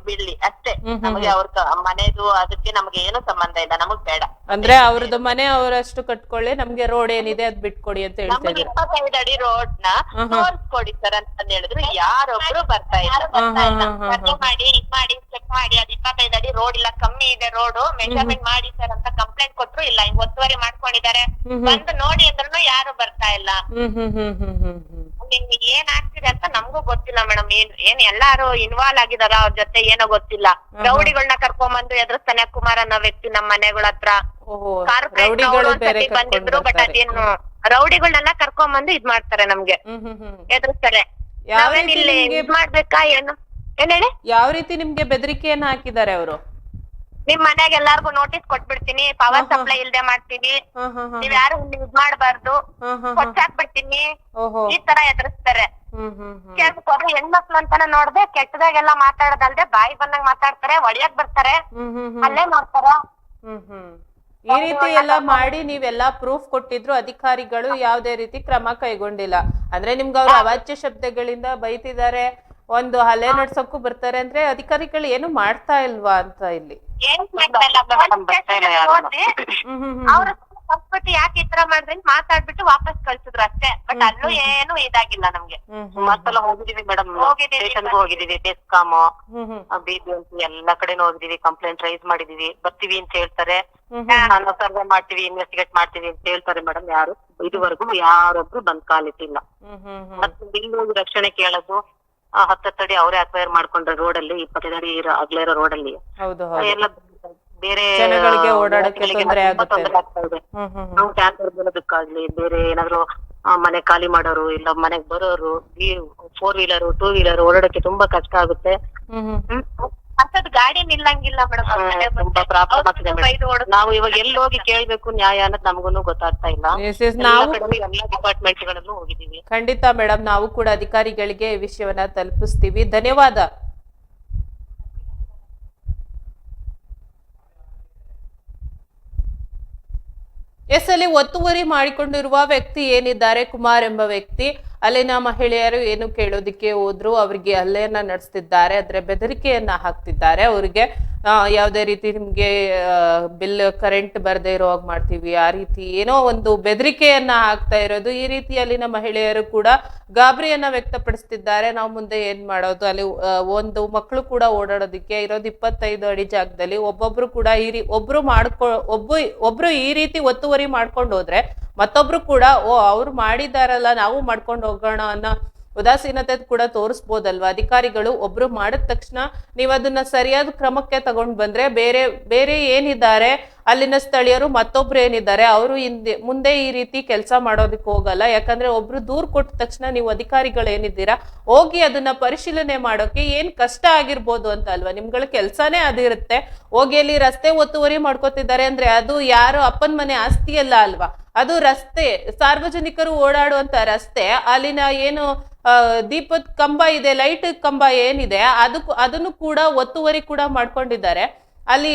ಬಿಡ್ಲಿ ಅಷ್ಟೇ, ನಮಗೆ ಅವ್ರ ಮನೆದು ಅದಕ್ಕೆ ನಮಗೆ ಏನು ಸಂಬಂಧ ಇಲ್ಲ, ನಮಗ್ ಬೇಡ. ಅಂದ್ರೆ ಅವ್ರದ್ದು ಮನೆ ಅವರಷ್ಟು ಕಟ್ಕೊಳ್ಳಿ, ನಮ್ಗೆ ರೋಡ್ ಏನಿದೆ ಅದ್ ಬಿಟ್ಕೊಡಿ ಅಂತ ಹೇಳ್ತಾರೆ. 25 ಅಡಿ ರೋಡ್ ನ ತೋರ್ಸ್ಕೊಡಿ ಸರ್ ಅಂತ ಹೇಳಿದ್ರು ಯಾರೊಬ್ರು ಬರ್ತಾ ಇಲ್ಲ. ಮಾಡಿ ಇದ್ ಮಾಡಿ ಚೆಕ್ ಮಾಡಿ, ಅದ್ 25 ಅಡಿ ರೋಡ್ ಇಲ್ಲ, ಕಮ್ಮಿ ಇದೆ ರೋಡ್, ಮೆಜರ್ಮೆಂಟ್ ಮಾಡಿ ಸರ್ ಅಂತ ಕಂಪ್ಲೇಂಟ್ ಕೊಟ್ರು ಇಲ್ಲ, ಹಿಂಗ್ ಒತ್ತುವರಿ ಮಾಡ್ಕೊಂಡಿದ್ದಾರೆ ಬಂದು ನೋಡಿ ಅಂದ್ರೂ ಯಾರು ಬರ್ತಾ ಇಲ್ಲ. ಏನ್ ಆಗ್ತಿದೆ ಅಂತ ನಮ್ಗೂ ಗೊತ್ತಿಲ್ಲ ಮೇಡಮ್. ಏನ್ ಎಲ್ಲಾರು ಇನ್ವಾಲ್ವ್ ಆಗಿದಾರ ಅವ್ರ ಜೊತೆ ಏನೋ ಗೊತ್ತಿಲ್ಲ. ರೌಡಿಗಳನ್ನ ಕರ್ಕೊಂಡ್ಬಂದು ಎದುರಿಸ್ತಾನೆ ಕುಮಾರ್ ಅನ್ನೋ ವ್ಯಕ್ತಿ ನಮ್ ಮನೆಗಳ ಹತ್ರ. ಬಂದಿದ್ರು, ಬಟ್ ಅದೇನು ರೌಡಿಗಳನ್ನೆಲ್ಲ ಕರ್ಕೊಂಡ್ಬಂದು ಇದ್ ಮಾಡ್ತಾರೆ, ನಮ್ಗೆ ಎದುರಿಸ್ತಾರೆ. ನಾವೇನ್ ಇಲ್ಲಿ ಇದ್ ಮಾಡ್ಬೇಕಾ ಏನು? ಏನ್ ಹೇಳಿ? ಯಾವ ರೀತಿ ನಿಮ್ಗೆ ಬೆದರಿಕೆಯನ್ನ ಹಾಕಿದ್ದಾರೆ ಅವರು? ನಿಮ್ ಮನೆಗೆ ಎಲ್ಲಾರ್ಗು ನೋಟಿಸ್ ಕೊಟ್ಬಿಡ್ತೀನಿ, ಪವರ್ ಸಪ್ಲೈ ಇಲ್ದೆ ಮಾಡ್ತೀನಿ, ನೀವ್ ಯಾರು ಇದ್ ಮಾಡ್ಬಾರ್ದು, ಕೊಚ್ಚಾಕ್ಬಿಡ್ತೀನಿ, ಈ ತರ ಎದುರಿಸ್ತಾರೆ. ಹೆಣ್ಮಕ್ಳು ಅಂತಾನೆ ನೋಡ್ದೆ ಕೆಟ್ಟದಾಗೆಲ್ಲ ಮಾತಾಡೋದಲ್ದೆ ಬಾಯಿ ಬಂದಂಗ್ ಮಾತಾಡ್ತಾರೆ, ಒಳಿಯಕ್ ಬರ್ತಾರೆ, ಅಲ್ಲೇ ಮಾಡ್ತಾರ. ಈ ರೀತಿ ಎಲ್ಲ ಮಾಡಿ ನೀವೆಲ್ಲಾ ಪ್ರೂಫ್ ಕೊಟ್ಟಿದ್ರು, ಅಧಿಕಾರಿಗಳು ಯಾವ್ದೇ ರೀತಿ ಕ್ರಮ ಕೈಗೊಂಡಿಲ್ಲ. ಅಂದ್ರೆ ನಿಮ್ಗೆ ಅವ್ರು ಅವಾಚ್ಯ ಶಬ್ದಗಳಿಂದ ಬೈತಿದ್ದಾರೆ, ಒಂದು ಹಲ್ಲೆ ನಡ್ಸಕ್ಕೂ ಬರ್ತಾರೆ, ಅಂದ್ರೆ ಅಧಿಕಾರಿಗಳು ಏನು ಮಾಡ್ತಾ ಇಲ್ವಾ ಅಂತ ಇಲ್ಲಿ? ಅವ್ರ ಸಂಸ್ಕೃತಿ ಯಾಕೆ ಈ ತರ ಮಾಡಿದ್ರೆ ಮಾತಾಡ್ಬಿಟ್ಟು ವಾಪಸ್ ಕಳ್ಸಿದ್ರು ಅಷ್ಟೇ, ಬಟ್ ಅಲ್ಲೂ ಏನು ಇದಾಗಿಲ್ಲ ನಮ್ಗೆ. ಮತ್ತೆಲ್ಲ ಹೋಗಿದೀವಿ ಮೇಡಮ್, ಸ್ಟೇಷನ್ಗೂ ಹೋಗಿದೀವಿ, ಬೆಸ್ಕಾಮ್, BBMP ಎಲ್ಲಾ ಕಡೆನೂ ಹೋಗಿದೀವಿ, ಕಂಪ್ಲೇಂಟ್ ರೈಸ್ ಮಾಡಿದೀವಿ. ಬರ್ತೀವಿ ಅಂತ ಹೇಳ್ತಾರೆ, ಸರ್ವೆ ಮಾಡ್ತೀವಿ, ಇನ್ವೆಸ್ಟಿಗೇಟ್ ಮಾಡ್ತೀವಿ ಅಂತ ಹೇಳ್ತಾರೆ ಮೇಡಮ್. ಯಾರು ಇದುವರೆಗೂ ಯಾರೊಬ್ರು ಬಂದ್ ಕಾಲಿಟ್ಟಿಲ್ಲ. ಮತ್ತೆ ಬಿಲ್ ರಕ್ಷಣೆ ಕೇಳೋದು, 10 ಅಡಿ ಅವರೇ ಅಕ್ವೈರ್ ಮಾಡ್ಕೊಂಡ್ರೆ ರೋಡ್ ಅಲ್ಲಿ, 25 ಅಡಿ ಅಗಲ ಇರೋ ರೋಡ್ ಅಲ್ಲಿ ಎಲ್ಲ ಬೇರೆ ತೊಂದ್ರೆ ಆಗ್ತಾ ಇದೆ. ನಾವು ಟ್ಯಾಂಕರ್ ಬರೋದಕ್ಕಾಗ್ಲಿ, ಬೇರೆ ಏನಾದ್ರು ಮನೆ ಖಾಲಿ ಮಾಡೋರು ಇಲ್ಲ ಮನೆಗ್ ಬರೋರು, 4 ವೀಲರ್ 2 ವೀಲರ್ ಓಡಾಡಕ್ಕೆ ತುಂಬಾ ಕಷ್ಟ ಆಗುತ್ತೆ. ಅಂತದ್ ಗಾಡಿ ನಿಲ್ಲಂಗಿಲ್ಲ ಮೇಡಮ್, ತುಂಬಾ ಪ್ರಾಬ್ಲಮ್ ಆಗ್ತಿದೆ ಮೇಡಮ್. ನಾವು ಇವಾಗ ಎಲ್ಲಿ ಹೋಗಿ ಕೇಳ್ಬೇಕು ನ್ಯಾಯ ಅನ್ನೋದು ನಮಗೂ ಗೊತ್ತಾಗ್ತಾ ಇಲ್ಲ. ಎಲ್ಲಾ ಡಿಪಾರ್ಟ್ಮೆಂಟ್ ಗಳಲ್ಲೂ ಹೋಗಿದೀವಿ. ಖಂಡಿತ ಮೇಡಮ್, ನಾವು ಕೂಡ ಅಧಿಕಾರಿಗಳಿಗೆ ಈ ವಿಷಯವನ್ನ ತಲುಪಿಸ್ತೀವಿ. ಧನ್ಯವಾದ. ಅಲ್ಲಿ ಒತ್ತುವರಿ ಮಾಡಿಕೊಂಡಿರುವ ವ್ಯಕ್ತಿ ಏನಿದ್ದಾರೆ, ಕುಮಾರ್ ಎಂಬ ವ್ಯಕ್ತಿ, ಅಲ್ಲಿನ ಮಹಿಳೆಯರು ಏನು ಕೇಳೋದಿಕ್ಕೆ ಹೋದ್ರು, ಅವರಿಗೆ ಹಲ್ಲೆಯನ್ನ ನಡೆಸ್ತಿದ್ದಾರೆ, ಅಂದ್ರೆ ಬೆದರಿಕೆಯನ್ನ ಹಾಕ್ತಿದ್ದಾರೆ. ಅವರಿಗೆ ಯಾವುದೇ ರೀತಿ ನಿಮ್ಗೆ ಬಿಲ್ ಕರೆಂಟ್ ಬರದೇ ಇರೋ ಹಾಗೆ ಮಾಡ್ತೀವಿ, ಆ ರೀತಿ ಏನೋ ಒಂದು ಬೆದರಿಕೆಯನ್ನ ಹಾಕ್ತಾ ಇರೋದು. ಈ ರೀತಿ ಅಲ್ಲಿನ ಮಹಿಳೆಯರು ಕೂಡ ಗಾಬರಿಯನ್ನ ವ್ಯಕ್ತಪಡಿಸ್ತಿದ್ದಾರೆ. ನಾವು ಮುಂದೆ ಏನ್ ಮಾಡೋದು? ಅಲ್ಲಿ ಒಂದು ಮಕ್ಕಳು ಕೂಡ ಓಡಾಡೋದಿಕ್ಕೆ ಇರೋದು 25 ಅಡಿ ಜಾಗದಲ್ಲಿ. ಒಬ್ಬೊಬ್ರು ಕೂಡ ಒಬ್ರು ಈ ರೀತಿ ಒತ್ತುವರಿ ಮಾಡ್ಕೊಂಡು ಹೋದ್ರೆ ಮತ್ತೊಬ್ರು ಕೂಡ ಅವ್ರು ಮಾಡಿದಾರಲ್ಲ ನಾವು ಮಾಡ್ಕೊಂಡು ಹೋಗೋಣ ಅನ್ನೋ ಉದಾಸೀನತೆ ಕೂಡ ತೋರಿಸ್ಬೋದಲ್ವಾ? ಅಧಿಕಾರಿಗಳು ಒಬ್ರು ಮಾಡಿದ ತಕ್ಷಣ ನೀವು ಅದನ್ನ ಸರಿಯಾದ ಕ್ರಮಕ್ಕೆ ತಗೊಂಡ್ ಬಂದ್ರೆ ಬೇರೆ ಏನಿದ್ದಾರೆ ಅಲ್ಲಿನ ಸ್ಥಳೀಯರು ಮತ್ತೊಬ್ರು ಏನಿದ್ದಾರೆ ಅವರು ಮುಂದೆ ಈ ರೀತಿ ಕೆಲಸ ಮಾಡೋದಕ್ಕೆ ಹೋಗಲ್ಲ. ಯಾಕಂದ್ರೆ ಒಬ್ರು ದೂರ್ ಕೊಟ್ಟ ತಕ್ಷಣ ನೀವು ಅಧಿಕಾರಿಗಳು ಏನಿದ್ದೀರಾ ಹೋಗಿ ಅದನ್ನ ಪರಿಶೀಲನೆ ಮಾಡೋಕೆ ಏನ್ ಕಷ್ಟ ಆಗಿರ್ಬೋದು ಅಂತ ಅಲ್ವಾ? ನಿಮ್ಗಳ ಕೆಲ್ಸಾನೇ ಅದಿರುತ್ತೆ. ಹೋಗಿ ಅಲ್ಲಿ ರಸ್ತೆ ಒತ್ತುವರಿ ಮಾಡ್ಕೋತಿದ್ದಾರೆ ಅಂದ್ರೆ ಅದು ಯಾರು ಅಪ್ಪನ ಮನೆ ಆಸ್ತಿ ಅಲ್ಲ ಅಲ್ವಾ? ಅದು ರಸ್ತೆ, ಸಾರ್ವಜನಿಕರು ಓಡಾಡುವಂತ ರಸ್ತೆ. ಅಲ್ಲಿನ ಏನು ದೀಪದ ಕಂಬ ಇದೆ, ಲೈಟ್ ಕಂಬ ಏನಿದೆ ಅದನ್ನು ಕೂಡ ಒತ್ತುವರಿ ಕೂಡ ಮಾಡ್ಕೊಂಡಿದ್ದಾರೆ. ಅಲ್ಲಿ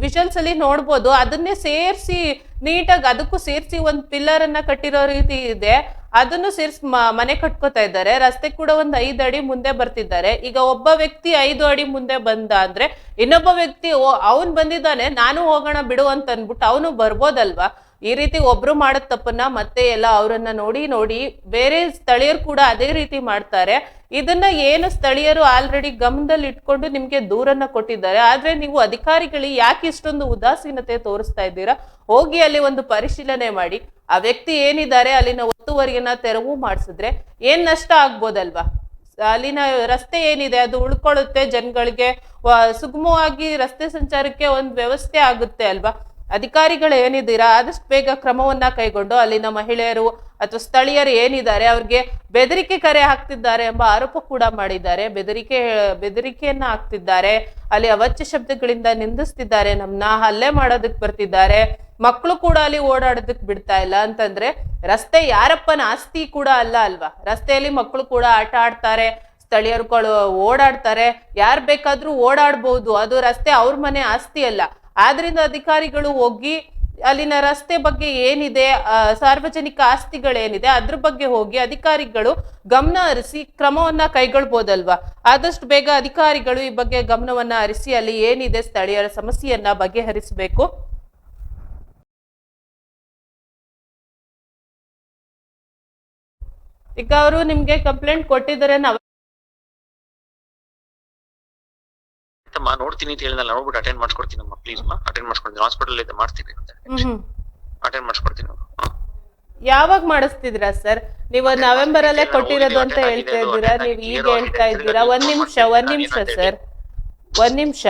ವಿಜುವಲ್ಸ್ ಅಲ್ಲಿ ನೋಡ್ಬೋದು. ಅದನ್ನೇ ಸೇರಿಸಿ ನೀಟಾಗಿ ಅದಕ್ಕೂ ಸೇರಿಸಿ ಒಂದು ಪಿಲ್ಲರ್ ಅನ್ನ ಕಟ್ಟಿರೋ ರೀತಿ ಇದೆ. ಅದನ್ನು ಸೇರಿಸಿ ಮನೆ ಕಟ್ಕೋತಾ ಇದ್ದಾರೆ. ರಸ್ತೆ ಕೂಡ ಒಂದ್ 5 ಅಡಿ ಮುಂದೆ ಬರ್ತಿದ್ದಾರೆ. ಈಗ ಒಬ್ಬ ವ್ಯಕ್ತಿ 5 ಅಡಿ ಮುಂದೆ ಬಂದ ಅಂದ್ರೆ ಇನ್ನೊಬ್ಬ ವ್ಯಕ್ತಿ ಅವನ್ ಬಂದಿದ್ದಾನೆ, ನಾನು ಹೋಗೋಣ ಬಿಡು ಅಂತ ಅನ್ಬಿಟ್ಟು ಅವನು ಬರ್ಬೋದಲ್ವಾ? ಈ ರೀತಿ ಒಬ್ರು ಮಾಡೋ ತಪ್ಪನ್ನ ಮತ್ತೆ ಎಲ್ಲ ಅವರನ್ನ ನೋಡಿ ಬೇರೆ ಸ್ಥಳೀಯರು ಕೂಡ ಅದೇ ರೀತಿ ಮಾಡ್ತಾರೆ. ಇದನ್ನ ಏನು ಸ್ಥಳೀಯರು ಆಲ್ರೆಡಿ ಗಮನದಲ್ಲಿ ಇಟ್ಕೊಂಡು ನಿಮ್ಗೆ ದೂರನ್ನ ಕೊಟ್ಟಿದ್ದಾರೆ. ಆದ್ರೆ ನೀವು ಅಧಿಕಾರಿಗಳಿಗೆ ಯಾಕೆ ಇಷ್ಟೊಂದು ಉದಾಸೀನತೆ ತೋರಿಸ್ತಾ ಇದ್ದೀರಾ? ಹೋಗಿ ಅಲ್ಲಿ ಒಂದು ಪರಿಶೀಲನೆ ಮಾಡಿ, ಆ ವ್ಯಕ್ತಿ ಏನಿದ್ದಾರೆ ಅಲ್ಲಿನ ಒತ್ತುವರಿಯನ್ನ ತೆರವು ಮಾಡಿಸಿದ್ರೆ ಏನ್ ನಷ್ಟ ಆಗ್ಬೋದಲ್ವಾ? ಅಲ್ಲಿನ ರಸ್ತೆ ಏನಿದೆ ಅದು ಉಳ್ಕೊಳ್ಳುತ್ತೆ, ಜನಗಳಿಗೆ ಸುಗಮವಾಗಿ ರಸ್ತೆ ಸಂಚಾರಕ್ಕೆ ಒಂದು ವ್ಯವಸ್ಥೆ ಆಗುತ್ತೆ ಅಲ್ವಾ? ಅಧಿಕಾರಿಗಳು ಏನಿದ್ದೀರಾ ಆದಷ್ಟು ಬೇಗ ಕ್ರಮವನ್ನ ಕೈಗೊಂಡು ಅಲ್ಲಿನ ಮಹಿಳೆಯರು ಅಥವಾ ಸ್ಥಳೀಯರು ಏನಿದ್ದಾರೆ ಅವ್ರಿಗೆ ಬೆದರಿಕೆ ಕರೆ ಹಾಕ್ತಿದ್ದಾರೆ ಎಂಬ ಆರೋಪ ಕೂಡ ಮಾಡಿದ್ದಾರೆ. ಬೆದರಿಕೆಯನ್ನ ಹಾಕ್ತಿದ್ದಾರೆ, ಅಲ್ಲಿ ಅವಾಚ್ಯ ಶಬ್ದಗಳಿಂದ ನಿಂದಿಸ್ತಿದ್ದಾರೆ, ನಮ್ನ ಹಲ್ಲೆ ಮಾಡೋದಕ್ ಬರ್ತಿದ್ದಾರೆ, ಮಕ್ಕಳು ಕೂಡ ಅಲ್ಲಿ ಓಡಾಡೋದಕ್ ಬಿಡ್ತಾ ಇಲ್ಲ ಅಂತಂದ್ರೆ ರಸ್ತೆ ಯಾರಪ್ಪನ ಆಸ್ತಿ ಕೂಡ ಅಲ್ಲ ಅಲ್ವಾ? ರಸ್ತೆಯಲ್ಲಿ ಮಕ್ಕಳು ಕೂಡ ಆಟ ಆಡ್ತಾರೆ, ಸ್ಥಳೀಯರುಗಳು ಓಡಾಡ್ತಾರೆ, ಯಾರ್ ಬೇಕಾದ್ರೂ ಓಡಾಡ್ಬಹುದು, ಅದು ರಸ್ತೆ ಅವ್ರ ಮನೆ ಆಸ್ತಿ ಅಲ್ಲ. ಆದ್ರಿಂದ ಅಧಿಕಾರಿಗಳು ಹೋಗಿ ಅಲ್ಲಿನ ರಸ್ತೆ ಬಗ್ಗೆ ಏನಿದೆ, ಸಾರ್ವಜನಿಕ ಆಸ್ತಿಗಳೇನಿದೆ ಅದ್ರ ಬಗ್ಗೆ ಹೋಗಿ ಅಧಿಕಾರಿಗಳು ಗಮನ ಹರಿಸಿ ಕ್ರಮವನ್ನ ಕೈಗೊಳ್ಬೋದಲ್ವಾ? ಆದಷ್ಟು ಬೇಗ ಅಧಿಕಾರಿಗಳು ಈ ಬಗ್ಗೆ ಗಮನವನ್ನ ಹರಿಸಿ ಅಲ್ಲಿ ಏನಿದೆ ಸ್ಥಳೀಯರ ಸಮಸ್ಯೆಯನ್ನ ಬಗೆಹರಿಸಬೇಕು. ಈಗ ಅವರು ನಿಮ್ಗೆ ಕಂಪ್ಲೇಂಟ್ ಕೊಟ್ಟಿದ್ದಾರೆ, ನೋಡ್ತೀನಿ ಅಂತ ಹೇಳಿದ್ನಲ್ಲ, ನೋಡ್ಬಿಟ್ಟು ಅಟೆಂಡ್ ಮಾಡ್ಕೊಡ್ತೀನಿ ಅಮ್ಮ, ಪ್ಲೀಸ್ ಅಮ್ಮ ಅಟೆಂಡ್ ಮಾಡ್ಕೊಡ್ತೀನಿ. ಹಾಸ್ಪಿಟಲ್ ಇದೆ, ಮಾಡ್ತೀನಿ ಅಂತ ಅಟೆಂಡ್ ಮಾಡ್ಕೊಡ್ತೀನಿ. ಯಾವಾಗ ಮಾಡಿಸ್ತಿದ್ದೀರಾ ಸರ್? ನೀವು ನವೆಂಬರ್ ಅಲ್ಲೇ ಕೊಟ್ಟಿರೋದು ಅಂತ ಹೇಳ್ತಾ ಇದ್ದೀರಾ, ನೀವು ಈಗ ಹೇಳ್ತಾ ಇದ್ದೀರಾ. ಒಂದ್ ನಿಮಿಷ ಸರ್, ಒಂದ್ ನಿಮಿಷ.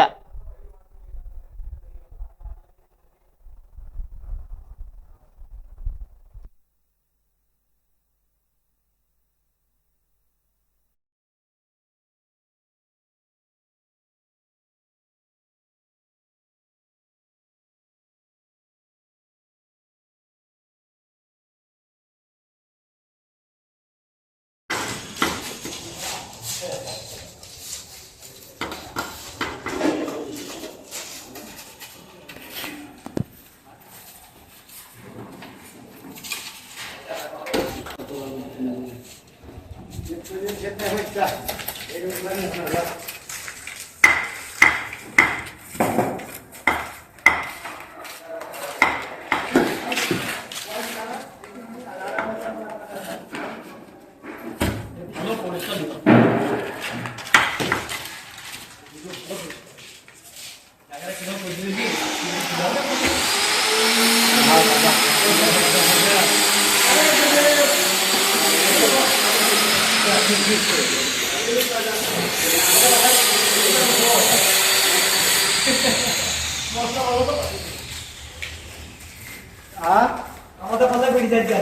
আমাদের কথা বেরিয়ে যাচ্ছে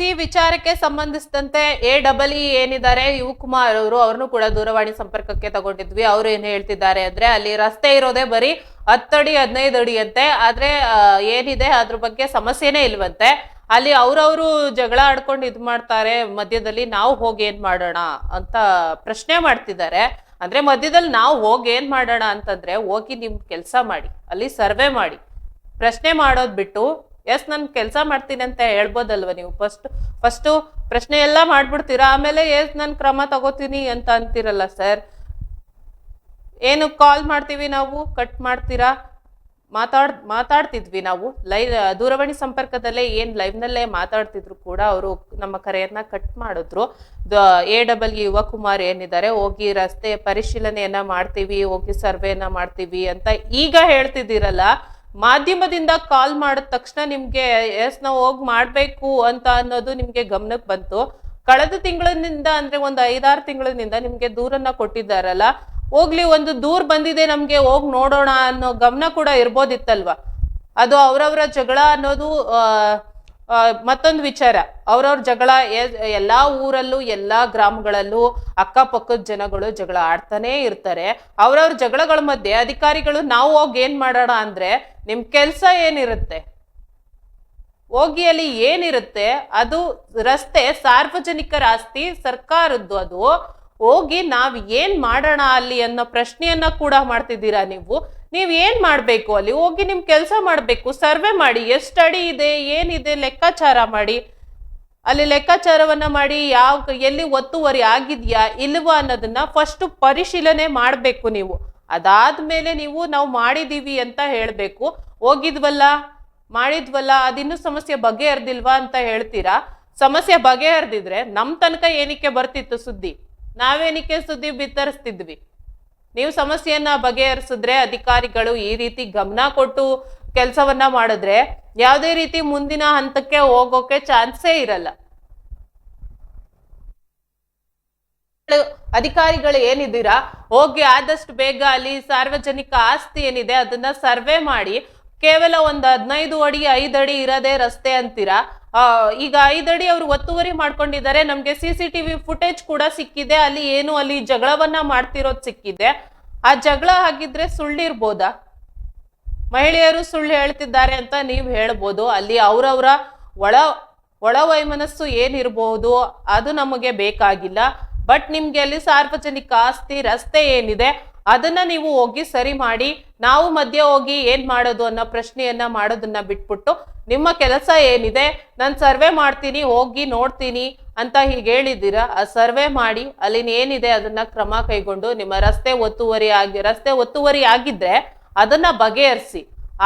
ಈ ವಿಚಾರಕ್ಕೆ ಸಂಬಂಧಿಸಿದಂತೆ AEE ಏನಿದ್ದಾರೆ ಯುವಕುಮಾರ್ ಅವರು, ಅವ್ರನ್ನು ಕೂಡ ದೂರವಾಣಿ ಸಂಪರ್ಕಕ್ಕೆ ತಗೊಂಡಿದ್ವಿ. ಅವ್ರು ಏನ್ ಹೇಳ್ತಿದ್ದಾರೆ ಅಂದ್ರೆ ಅಲ್ಲಿ ರಸ್ತೆ ಇರೋದೇ ಬರೀ 10 ಅಡಿ 15 ಅಡಿ ಅಂತೆ, ಆದ್ರೆ ಏನಿದೆ ಅದ್ರ ಬಗ್ಗೆ ಸಮಸ್ಯೆನೇ ಇಲ್ವಂತೆ. ಅಲ್ಲಿ ಅವ್ರವ್ರು ಜಗಳ ಆಡ್ಕೊಂಡು ಇದ್ ಮಾಡ್ತಾರೆ, ಮಧ್ಯದಲ್ಲಿ ನಾವು ಹೋಗಿ ಏನ್ ಮಾಡೋಣ ಅಂತ ಪ್ರಶ್ನೆ ಮಾಡ್ತಿದ್ದಾರೆ. ಅಂದ್ರೆ ಮಧ್ಯದಲ್ಲಿ ನಾವು ಹೋಗಿ ಏನ್ ಮಾಡೋಣ ಅಂತಂದ್ರೆ, ಹೋಗಿ ನಿಮ್ ಕೆಲ್ಸ ಮಾಡಿ, ಅಲ್ಲಿ ಸರ್ವೆ ಮಾಡಿ, ಪ್ರಶ್ನೆ ಮಾಡೋದ್ ಬಿಟ್ಟು ನನ್ ಕೆಲ್ಸ ಮಾಡ್ತೀನಿ ಅಂತ ಹೇಳ್ಬೋದಲ್ವ ನೀವು? ಫಸ್ಟ್ ಪ್ರಶ್ನೆ ಎಲ್ಲ ಮಾಡ್ಬಿಡ್ತೀರಾ, ಆಮೇಲೆ ನನ್ ಕ್ರಮ ತಗೋತೀನಿ ಅಂತ ಅಂತೀರಲ್ಲ ಸರ್. ಏನು ಕಾಲ್ ಮಾಡ್ತೀವಿ ನಾವು, ಕಟ್ ಮಾಡ್ತೀರಾ? ಮಾತಾಡ್ತಿದ್ವಿ ನಾವು ದೂರವಾಣಿ ಸಂಪರ್ಕದಲ್ಲೇ ಲೈವ್ ನಲ್ಲೇ ಮಾತಾಡ್ತಿದ್ರು ಕೂಡ ಅವರು ನಮ್ಮ ಕರೆಯನ್ನ ಕಟ್ ಮಾಡಿದ್ರು. AEE ಯುವಕುಮಾರ್ ಏನಿದ್ದಾರೆ, ಹೋಗಿ ರಸ್ತೆ ಪರಿಶೀಲನೆಯನ್ನ ಮಾಡ್ತೀವಿ, ಹೋಗಿ ಸರ್ವೆಯನ್ನ ಮಾಡ್ತೀವಿ ಅಂತ ಈಗ ಹೇಳ್ತಿದ್ದೀರಲ್ಲ, ಮಾಧ್ಯಮದಿಂದ ಕಾಲ್ ಮಾಡಿದ ತಕ್ಷಣ ನಿಮ್ಗೆ ನಾವು ಹೋಗಿ ಮಾಡ್ಬೇಕು ಅಂತ ಅನ್ನೋದು ನಿಮ್ಗೆ ಗಮನಕ್ಕೆ ಬಂತು. ಕಳೆದ ತಿಂಗಳಿನಿಂದ ಅಂದ್ರೆ ಒಂದು 5-6 ತಿಂಗಳಿನಿಂದ ನಿಮ್ಗೆ ದೂರನ್ನ ಕೊಟ್ಟಿದ್ದಾರಲ್ಲ, ಹೋಗ್ಲಿ ಒಂದು ದೂರ್ ಬಂದಿದೆ ನಮ್ಗೆ ಹೋಗ್ ನೋಡೋಣ ಅನ್ನೋ ಗಮನ ಕೂಡ ಇರ್ಬೋದಿತ್ತಲ್ವಾ. ಅದು ಅವ್ರವ್ರ ಜಗಳ ಅನ್ನೋದು ಮತ್ತೊಂದು ವಿಚಾರ. ಅವ್ರವ್ರ ಜಗಳ ಎಲ್ಲಾ ಊರಲ್ಲೂ ಎಲ್ಲಾ ಗ್ರಾಮಗಳಲ್ಲೂ ಅಕ್ಕಪಕ್ಕದ ಜನಗಳು ಜಗಳ ಆಡ್ತಾನೆ ಇರ್ತಾರೆ. ಅವ್ರವ್ರ ಜಗಳಗಳ ಮಧ್ಯೆ ಅಧಿಕಾರಿಗಳು ನಾವು ಹೋಗಿ ಏನ್ ಮಾಡೋಣ ಅಂದ್ರೆ, ನಿಮ್ ಕೆಲ್ಸ ಏನಿರುತ್ತೆ, ಹೋಗಿ ಅಲ್ಲಿ ಏನಿರುತ್ತೆ, ಅದು ರಸ್ತೆ ಸಾರ್ವಜನಿಕರ ಆಸ್ತಿ, ಸರ್ಕಾರದ್ದು. ಅದು ಹೋಗಿ ನಾವ್ ಏನ್ ಮಾಡೋಣ ಅಲ್ಲಿ ಅನ್ನೋ ಪ್ರಶ್ನೆಯನ್ನ ಕೂಡ ಮಾಡ್ತಿದ್ದೀರಾ ನೀವು. ನೀವ್ ಏನ್ ಮಾಡ್ಬೇಕು, ಅಲ್ಲಿ ಹೋಗಿ ನಿಮ್ ಕೆಲಸ ಮಾಡ್ಬೇಕು, ಸರ್ವೆ ಮಾಡಿ, ಎಷ್ಟು ಅಡಿ ಇದೆ ಏನಿದೆ ಲೆಕ್ಕಾಚಾರ ಮಾಡಿ, ಅಲ್ಲಿ ಲೆಕ್ಕಾಚಾರವನ್ನ ಮಾಡಿ ಎಲ್ಲಿ ಒತ್ತುವರಿ ಆಗಿದ್ಯಾ ಇಲ್ವಾ ಅನ್ನೋದನ್ನ ಫಸ್ಟ್ ಪರಿಶೀಲನೆ ಮಾಡ್ಬೇಕು ನೀವು. ಅದಾದ್ಮೇಲೆ ನೀವು ನಾವು ಮಾಡಿದೀವಿ ಅಂತ ಹೇಳ್ಬೇಕು. ಹೋಗಿದ್ವಲ್ಲ ಮಾಡಿದ್ವಲ್ಲ ಅದಿನ್ನೂ ಸಮಸ್ಯೆ ಬಗೆಹರ್ದಿಲ್ವಾ ಅಂತ ಹೇಳ್ತೀರಾ. ಸಮಸ್ಯೆ ಬಗೆಹರ್ದಿದ್ರೆ ನಮ್ ತನಕ ಏನಕ್ಕೆ ಬರ್ತಿತ್ತು ಸುದ್ದಿ, ನಾವೇನಕ್ಕೆ ಸುದ್ದಿ ಬಿತ್ತರಿಸ್ತಿದ್ವಿ. ನೀವು ಸಮಸ್ಯೆಯನ್ನ ಬಗೆಹರಿಸಿದ್ರೆ, ಅಧಿಕಾರಿಗಳು ಈ ರೀತಿ ಗಮನ ಕೊಟ್ಟು ಕೆಲಸವನ್ನ ಮಾಡಿದ್ರೆ ಯಾವುದೇ ರೀತಿ ಮುಂದಿನ ಹಂತಕ್ಕೆ ಹೋಗೋಕೆ ಚಾನ್ಸೇ ಇರಲ್ಲ. ಅಧಿಕಾರಿಗಳು ಏನಿದ್ದೀರಾ, ಹೋಗಿ ಆದಷ್ಟು ಬೇಗ ಅಲ್ಲಿ ಸಾರ್ವಜನಿಕ ಆಸ್ತಿ ಏನಿದೆ ಅದನ್ನ ಸರ್ವೆ ಮಾಡಿ, ಕೇವಲ ಒಂದು 15 ಅಡಿ 5 ಅಡಿ ಇರೋದೇ ರಸ್ತೆ ಅಂತೀರಾ. ಈಗ 5 ಅಡಿ ಅವರು ಒತ್ತುವರಿ ಮಾಡ್ಕೊಂಡಿದ್ದಾರೆ. ನಮ್ಗೆ CCTV ಫುಟೇಜ್ ಕೂಡ ಸಿಕ್ಕಿದೆ. ಅಲ್ಲಿ ಜಗಳವನ್ನ ಮಾಡ್ತಿರೋದು ಸಿಕ್ಕಿದೆ. ಆ ಜಗಳ ಆಗಿದ್ರೆ ಸುಳ್ಳಿರ್ಬೋದಾ? ಮಹಿಳೆಯರು ಸುಳ್ಳು ಹೇಳ್ತಿದ್ದಾರೆ ಅಂತ ನೀವು ಹೇಳ್ಬೋದು. ಅಲ್ಲಿ ಅವ್ರವ್ರ ಒಳ ವೈಮನಸ್ಸು ಏನಿರಬಹುದು ಅದು ನಮಗೆ ಬೇಕಾಗಿಲ್ಲ. ಬಟ್ ನಿಮ್ಗೆ ಅಲ್ಲಿ ಸಾರ್ವಜನಿಕ ಆಸ್ತಿ ರಸ್ತೆ ಏನಿದೆ ಅದನ್ನ ನೀವು ಹೋಗಿ ಸರಿ ಮಾಡಿ, ನಾವು ಮಧ್ಯೆ ಹೋಗಿ ಏನ್ ಮಾಡೋದು ಅನ್ನೋ ಪ್ರಶ್ನೆಯನ್ನ ಮಾಡೋದನ್ನ ಬಿಟ್ಬಿಟ್ಟು, ನಿಮ್ಮ ಕೆಲಸ ಏನಿದೆ ನಾನು ಸರ್ವೆ ಮಾಡ್ತೀನಿ, ಹೋಗಿ ನೋಡ್ತೀನಿ ಅಂತ ಹೀಗೆ ಹೇಳಿದ್ದೀರಾ. ಆ ಸರ್ವೆ ಮಾಡಿ ಅಲ್ಲಿನ ಏನಿದೆ ಅದನ್ನ ಕ್ರಮ ಕೈಗೊಂಡು, ನಿಮ್ಮ ರಸ್ತೆ ಒತ್ತುವರಿ ಆಗಿದ್ರೆ ಅದನ್ನ ಬಗೆಹರಿಸಿ.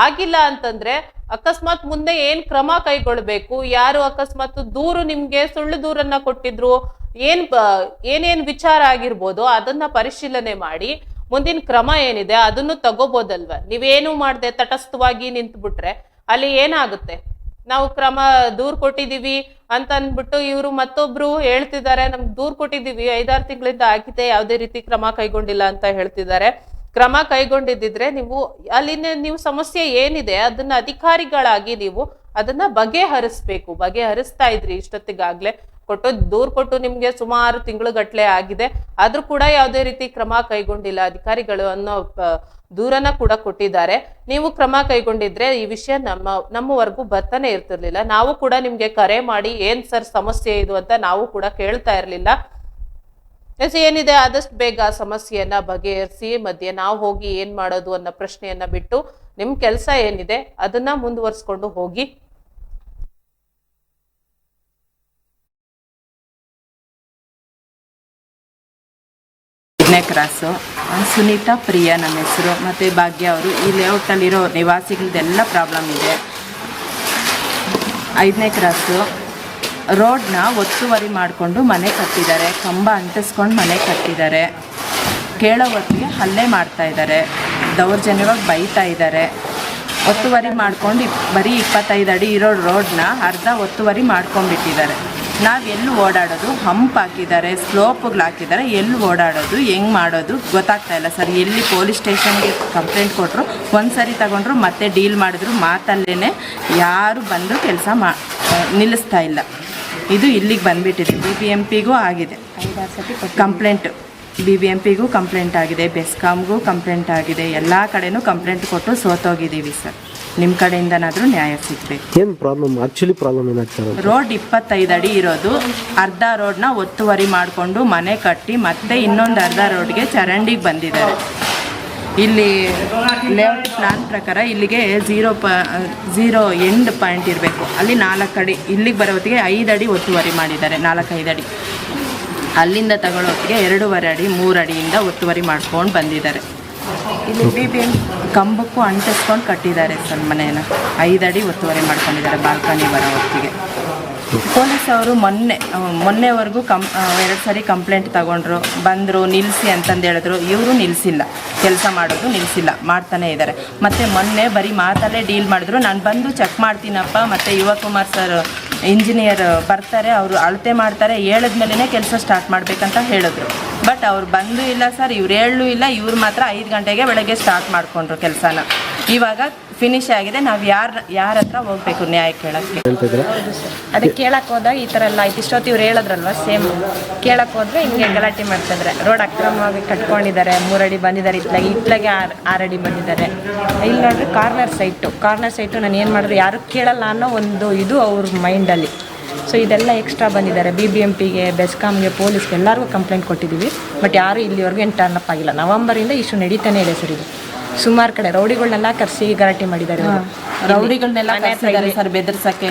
ಆಗಿಲ್ಲ ಅಂತಂದ್ರೆ ಅಕಸ್ಮಾತ್ ಮುಂದೆ ಏನ್ ಕ್ರಮ ಕೈಗೊಳ್ಬೇಕು, ಯಾರು ಅಕಸ್ಮಾತ್ ದೂರು ನಿಮ್ಗೆ ಸುಳ್ಳು ದೂರನ್ನ ಕೊಟ್ಟಿದ್ರು, ಏನೇನ್ ವಿಚಾರ ಆಗಿರ್ಬೋದು ಅದನ್ನ ಪರಿಶೀಲನೆ ಮಾಡಿ ಮುಂದಿನ ಕ್ರಮ ಏನಿದೆ ಅದನ್ನು ತಗೋಬೋದಲ್ವ. ನೀವೇನು ಮಾಡದೆ ತಟಸ್ಥವಾಗಿ ನಿಂತು ಬಿಟ್ರೆ ಅಲ್ಲಿ ಏನಾಗುತ್ತೆ? ನಾವು ದೂರ್ ಕೊಟ್ಟಿದೀವಿ ಅಂತ ಅಂದ್ಬಿಟ್ಟು ಇವರು ಮತ್ತೊಬ್ರು ಹೇಳ್ತಿದ್ದಾರೆ, ನಮ್ಗೆ ದೂರ್ ಕೊಟ್ಟಿದೀವಿ 5-6 ತಿಂಗಳಿಂದ ಆಗಿದೆ, ಯಾವುದೇ ರೀತಿ ಕ್ರಮ ಕೈಗೊಂಡಿಲ್ಲ ಅಂತ ಹೇಳ್ತಿದ್ದಾರೆ. ಕ್ರಮ ಕೈಗೊಂಡಿದ್ದಿದ್ರೆ ನೀವು ಸಮಸ್ಯೆ ಏನಿದೆ ಅದನ್ನ ಅಧಿಕಾರಿಗಳಾಗಿ ನೀವು ಅದನ್ನ ಬಗೆಹರಿಸ್ತಾ ಇದ್ರಿ. ಇಷ್ಟೊತ್ತಿಗಾಗ್ಲೇ ದೂರ್ ಕೊಟ್ಟು ನಿಮ್ಗೆ ಸುಮಾರು ತಿಂಗಳುಗಟ್ಲೆ ಆಗಿದೆ, ಆದ್ರೂ ಕೂಡ ಯಾವುದೇ ರೀತಿ ಕ್ರಮ ಕೈಗೊಂಡಿಲ್ಲ ಅಧಿಕಾರಿಗಳು ಅನ್ನೋ ದೂರನ್ನ ಕೂಡ ಕೊಟ್ಟಿದ್ದಾರೆ. ನೀವು ಕ್ರಮ ಕೈಗೊಂಡಿದ್ರೆ ಈ ವಿಷಯ ನಮ್ಮವರೆಗೂ ಬರ್ತಾನೆ ಇರ್ತಿರ್ಲಿಲ್ಲ. ನಾವು ಕೂಡ ನಿಮ್ಗೆ ಕರೆ ಮಾಡಿ ಏನ್ ಸರ್ ಸಮಸ್ಯೆ ಇದು ಅಂತ ನಾವು ಕೂಡ ಕೇಳ್ತಾ ಇರ್ಲಿಲ್ಲ. ಏನಿದೆ ಆದಷ್ಟು ಬೇಗ ಸಮಸ್ಯೆಯನ್ನ ಬಗೆಹರಿಸಿ ಮಧ್ಯೆ ನಾವು ಹೋಗಿ ಏನ್ ಮಾಡೋದು ಅನ್ನೋ ಪ್ರಶ್ನೆಯನ್ನ ಬಿಟ್ಟು ನಿಮ್ ಕೆಲಸ ಏನಿದೆ ಅದನ್ನ ಮುಂದುವರ್ಸ್ಕೊಂಡು ಹೋಗಿ. ಕ್ರಾಸು ಸುನೀತಾ ಪ್ರಿಯಾ ನಮ್ಮ ಹೆಸರು, ಮತ್ತು ಭಾಗ್ಯ ಅವರು. ಈ ಲೇಔಟಲ್ಲಿರೋ ನಿವಾಸಿಗಳದ್ದೆಲ್ಲ ಪ್ರಾಬ್ಲಮ್ ಇದೆ. 5ನೇ ಕ್ರಾಸು ರೋಡ್ನ ಒತ್ತುವರಿ ಮಾಡಿಕೊಂಡು ಮನೆ ಕಟ್ಟಿದ್ದಾರೆ, ಕಂಬ ಅಂಟಿಸ್ಕೊಂಡು ಮನೆ ಕಟ್ಟಿದ್ದಾರೆ. ಕೇಳೋ ಹೊತ್ತಿಗೆ ಹಲ್ಲೆ ಮಾಡ್ತಾಯಿದ್ದಾರೆ, ದೌರ್ಜನ್ಯವಾಗಿ ಬೈತಾ ಇದ್ದಾರೆ. ಒತ್ತುವರಿ ಮಾಡ್ಕೊಂಡು ಬರೀ 25 ಅಡಿ ಇರೋ ರೋಡ್ನ ಅರ್ಧ ಒತ್ತುವರಿ ಮಾಡ್ಕೊಂಡ್ಬಿಟ್ಟಿದ್ದಾರೆ. ನಾವು ಎಲ್ಲಿ ಓಡಾಡೋದು? ಹಂಪ್ ಹಾಕಿದ್ದಾರೆ, ಸ್ಲೋಪ್ಗಳು ಹಾಕಿದ್ದಾರೆ, ಎಲ್ಲಿ ಓಡಾಡೋದು ಹೆಂಗೆ ಮಾಡೋದು ಗೊತ್ತಾಗ್ತಾ ಇಲ್ಲ ಸರ್. ಎಲ್ಲಿ ಪೊಲೀಸ್ ಸ್ಟೇಷನ್ಗೆ ಕಂಪ್ಲೇಂಟ್ ಕೊಟ್ಟರು, ಒಂದು ಸರಿ ತಗೊಂಡ್ರು ಮತ್ತೆ ಡೀಲ್ ಮಾಡಿದ್ರು, ಮಾತಲ್ಲೇ ಯಾರು ಬಂದು ಕೆಲಸ ನಿಲ್ಲಿಸ್ತಾ ಇಲ್ಲ. ಇದು ಇಲ್ಲಿಗೆ ಬಂದುಬಿಟ್ಟಿದೆ. BBMPಗೂ ಆಗಿದೆ ಕಂಪ್ಲೇಂಟ್, BBMPಗೂ ಕಂಪ್ಲೇಂಟ್ ಆಗಿದೆ, ಬೆಸ್ಕಾಮ್ಗೂ ಕಂಪ್ಲೇಂಟ್ ಆಗಿದೆ, ಎಲ್ಲ ಕಡೆನೂ ಕಂಪ್ಲೇಂಟ್ ಕೊಟ್ಟು ಸೋತೋಗಿದ್ದೀವಿ ಸರ್. ನಿಮ್ಮ ಕಡೆಯಿಂದನಾದರೂ ನ್ಯಾಯ ಸಿಗಬೇಕು. ಏನು ಪ್ರಾಬ್ಲಮ್ ಏನಾಗ್ತದೆ? ರೋಡ್ 25 ಅಡಿ ಇರೋದು, ಅರ್ಧ ರೋಡ್ನ ಒತ್ತುವರಿ ಮಾಡಿಕೊಂಡು ಮನೆ ಕಟ್ಟಿ ಮತ್ತೆ ಇನ್ನೊಂದು ಅರ್ಧ ರೋಡ್ಗೆ ಚರಂಡಿಗೆ ಬಂದಿದ್ದಾರೆ. ಇಲ್ಲಿ ಲೇಔಟ್ ಪ್ಲಾನ್ ಪ್ರಕಾರ ಇಲ್ಲಿಗೆ 0 ಎಂಡ್ ಪಾಯಿಂಟ್ ಇರಬೇಕು. ಅಲ್ಲಿ 4 ಅಡಿ, ಇಲ್ಲಿಗೆ ಬರೋ ಹೊತ್ತಿಗೆ 5 ಅಡಿ ಒತ್ತುವರಿ ಮಾಡಿದ್ದಾರೆ, 4-5 ಅಡಿ. ಅಲ್ಲಿಂದ ತಗೊಳ್ಳೋ ಹೊತ್ತಿಗೆ 2.5 ಅಡಿ 3 ಅಡಿಯಿಂದ ಒತ್ತುವರಿ ಮಾಡ್ಕೊಂಡು ಬಂದಿದ್ದಾರೆ. ಇಲ್ಲಿ BBM ಕಂಬಕ್ಕೂ ಅಂಟಿಸ್ಕೊಂಡು ಕಟ್ಟಿದ್ದಾರೆ ಸರ್ ಮನೆಯನ್ನು. 5 ಅಡಿ ಒತ್ತುವರಿ ಮಾಡ್ಕೊಂಡಿದ್ದಾರೆ ಬಾಲ್ಕನಿ ಬರೋ ಹೊತ್ತಿಗೆ. ಪೊಲೀಸ್ ಅವರು ಮೊನ್ನೆವರೆಗೂ 2 ಸರಿ ಕಂಪ್ಲೇಂಟ್ ತಗೊಂಡ್ರು, ಬಂದರು, ನಿಲ್ಲಿಸಿ ಅಂತಂದು ಹೇಳಿದ್ರು. ಇವರು ನಿಲ್ಲಿಸಿಲ್ಲ, ಕೆಲಸ ಮಾಡೋದು ನಿಲ್ಲಿಸಿಲ್ಲ, ಮಾಡ್ತಾನೆ ಇದ್ದಾರೆ. ಮತ್ತು ಮೊನ್ನೆ ಬರೀ ಮಾತಲ್ಲೇ ಡೀಲ್ ಮಾಡಿದ್ರು. ನಾನು ಬಂದು ಚೆಕ್ ಮಾಡ್ತೀನಪ್ಪ, ಮತ್ತು ಯುವಕುಮಾರ್ ಸರ್ ಇಂಜಿನಿಯರ್ ಬರ್ತಾರೆ, ಅವರು ಅಳತೆ ಮಾಡ್ತಾರೆ, ಹೇಳಿದ್ಮೇಲೆ ಕೆಲಸ ಸ್ಟಾರ್ಟ್ ಮಾಡಬೇಕಂತ ಹೇಳಿದ್ರು. ಬಟ್ ಅವ್ರು ಬಂದು ಇಲ್ಲ ಸರ್, ಇವ್ರು ಹೇಳೂ ಇಲ್ಲ, ಇವ್ರು ಮಾತ್ರ 5 ಗಂಟೆಗೆ ಬೆಳಗ್ಗೆ ಸ್ಟಾರ್ಟ್ ಮಾಡಿಕೊಂಡ್ರು ಕೆಲಸನ. ಇವಾಗ ಫಿನಿಶ್ ಆಗಿದೆ, ನಾವು ಯಾರ ಹತ್ರ ಹೋಗ್ಬೇಕು ನ್ಯಾಯ ಕೇಳೋಕ್ಕೆ? ಅದಕ್ಕೆ ಕೇಳಕ್ಕೆ ಹೋದಾಗ ಈ ಥರ ಎಲ್ಲ ಆಯ್ತು. ಇಷ್ಟೊತ್ತು ಇವ್ರು ಹೇಳಿದ್ರಲ್ವ ಸೇಮ್, ಕೇಳಕ್ಕೆ ಹೋದ್ರೆ ಹಿಂಗೆ ಗಲಾಟೆ ಮಾಡ್ತಿದ್ರೆ. ರೋಡ್ ಅಕ್ರಮವಾಗಿ ಕಟ್ಕೊಂಡಿದ್ದಾರೆ, 3 ಅಡಿ ಬಂದಿದ್ದಾರೆ, ಇತ್ಲಾಗೆ 6 ಅಡಿ ಬಂದಿದ್ದಾರೆ. ಇಲ್ಲಿ ನೋಡ್ರಿ ಕಾರ್ನರ್ ಸೈಟು ನಾನು ಏನು ಮಾಡಿದ್ರು ಯಾರು ಕೇಳಲ್ಲ ಅನ್ನೋ ಒಂದು ಇದು ಅವ್ರ ಮೈಂಡಲ್ಲಿ. ಸೊ ಇದೆಲ್ಲ ಎಕ್ಸ್ಟ್ರಾ ಬಂದಿದ್ದಾರೆ. BBMPಗೆ, ಬೆಸ್ಕಾಮ್ಗೆ, ಪೊಲೀಸ್ಗೆ ಎಲ್ಲರಿಗೂ ಕಂಪ್ಲೇಂಟ್ ಕೊಟ್ಟಿದ್ದೀವಿ. ಬಟ್ ಯಾರು ಇಲ್ಲಿವರೆಗೂ ಏನು ಟರ್ನ್ ಅಪ್ ಆಗಿಲ್ಲ. ನವಂಬರಿಂದ ಇಶ್ಯೂ ನಡೀತಾನೆ ಇದೆ ಸರ್. ಇದು ಸುಮಾರು ಕಡೆ ರೌಡಿಗಳನ್ನೆಲ್ಲ ಕರೆಸಿ ಗಲಾಟೆ ಮಾಡಿದ್ದಾರೆ. ರೌಡಿಗಳನ್ನೆಲ್ಲ ಸರ್ ಬೆದರ್ಸಕ್ಕೆ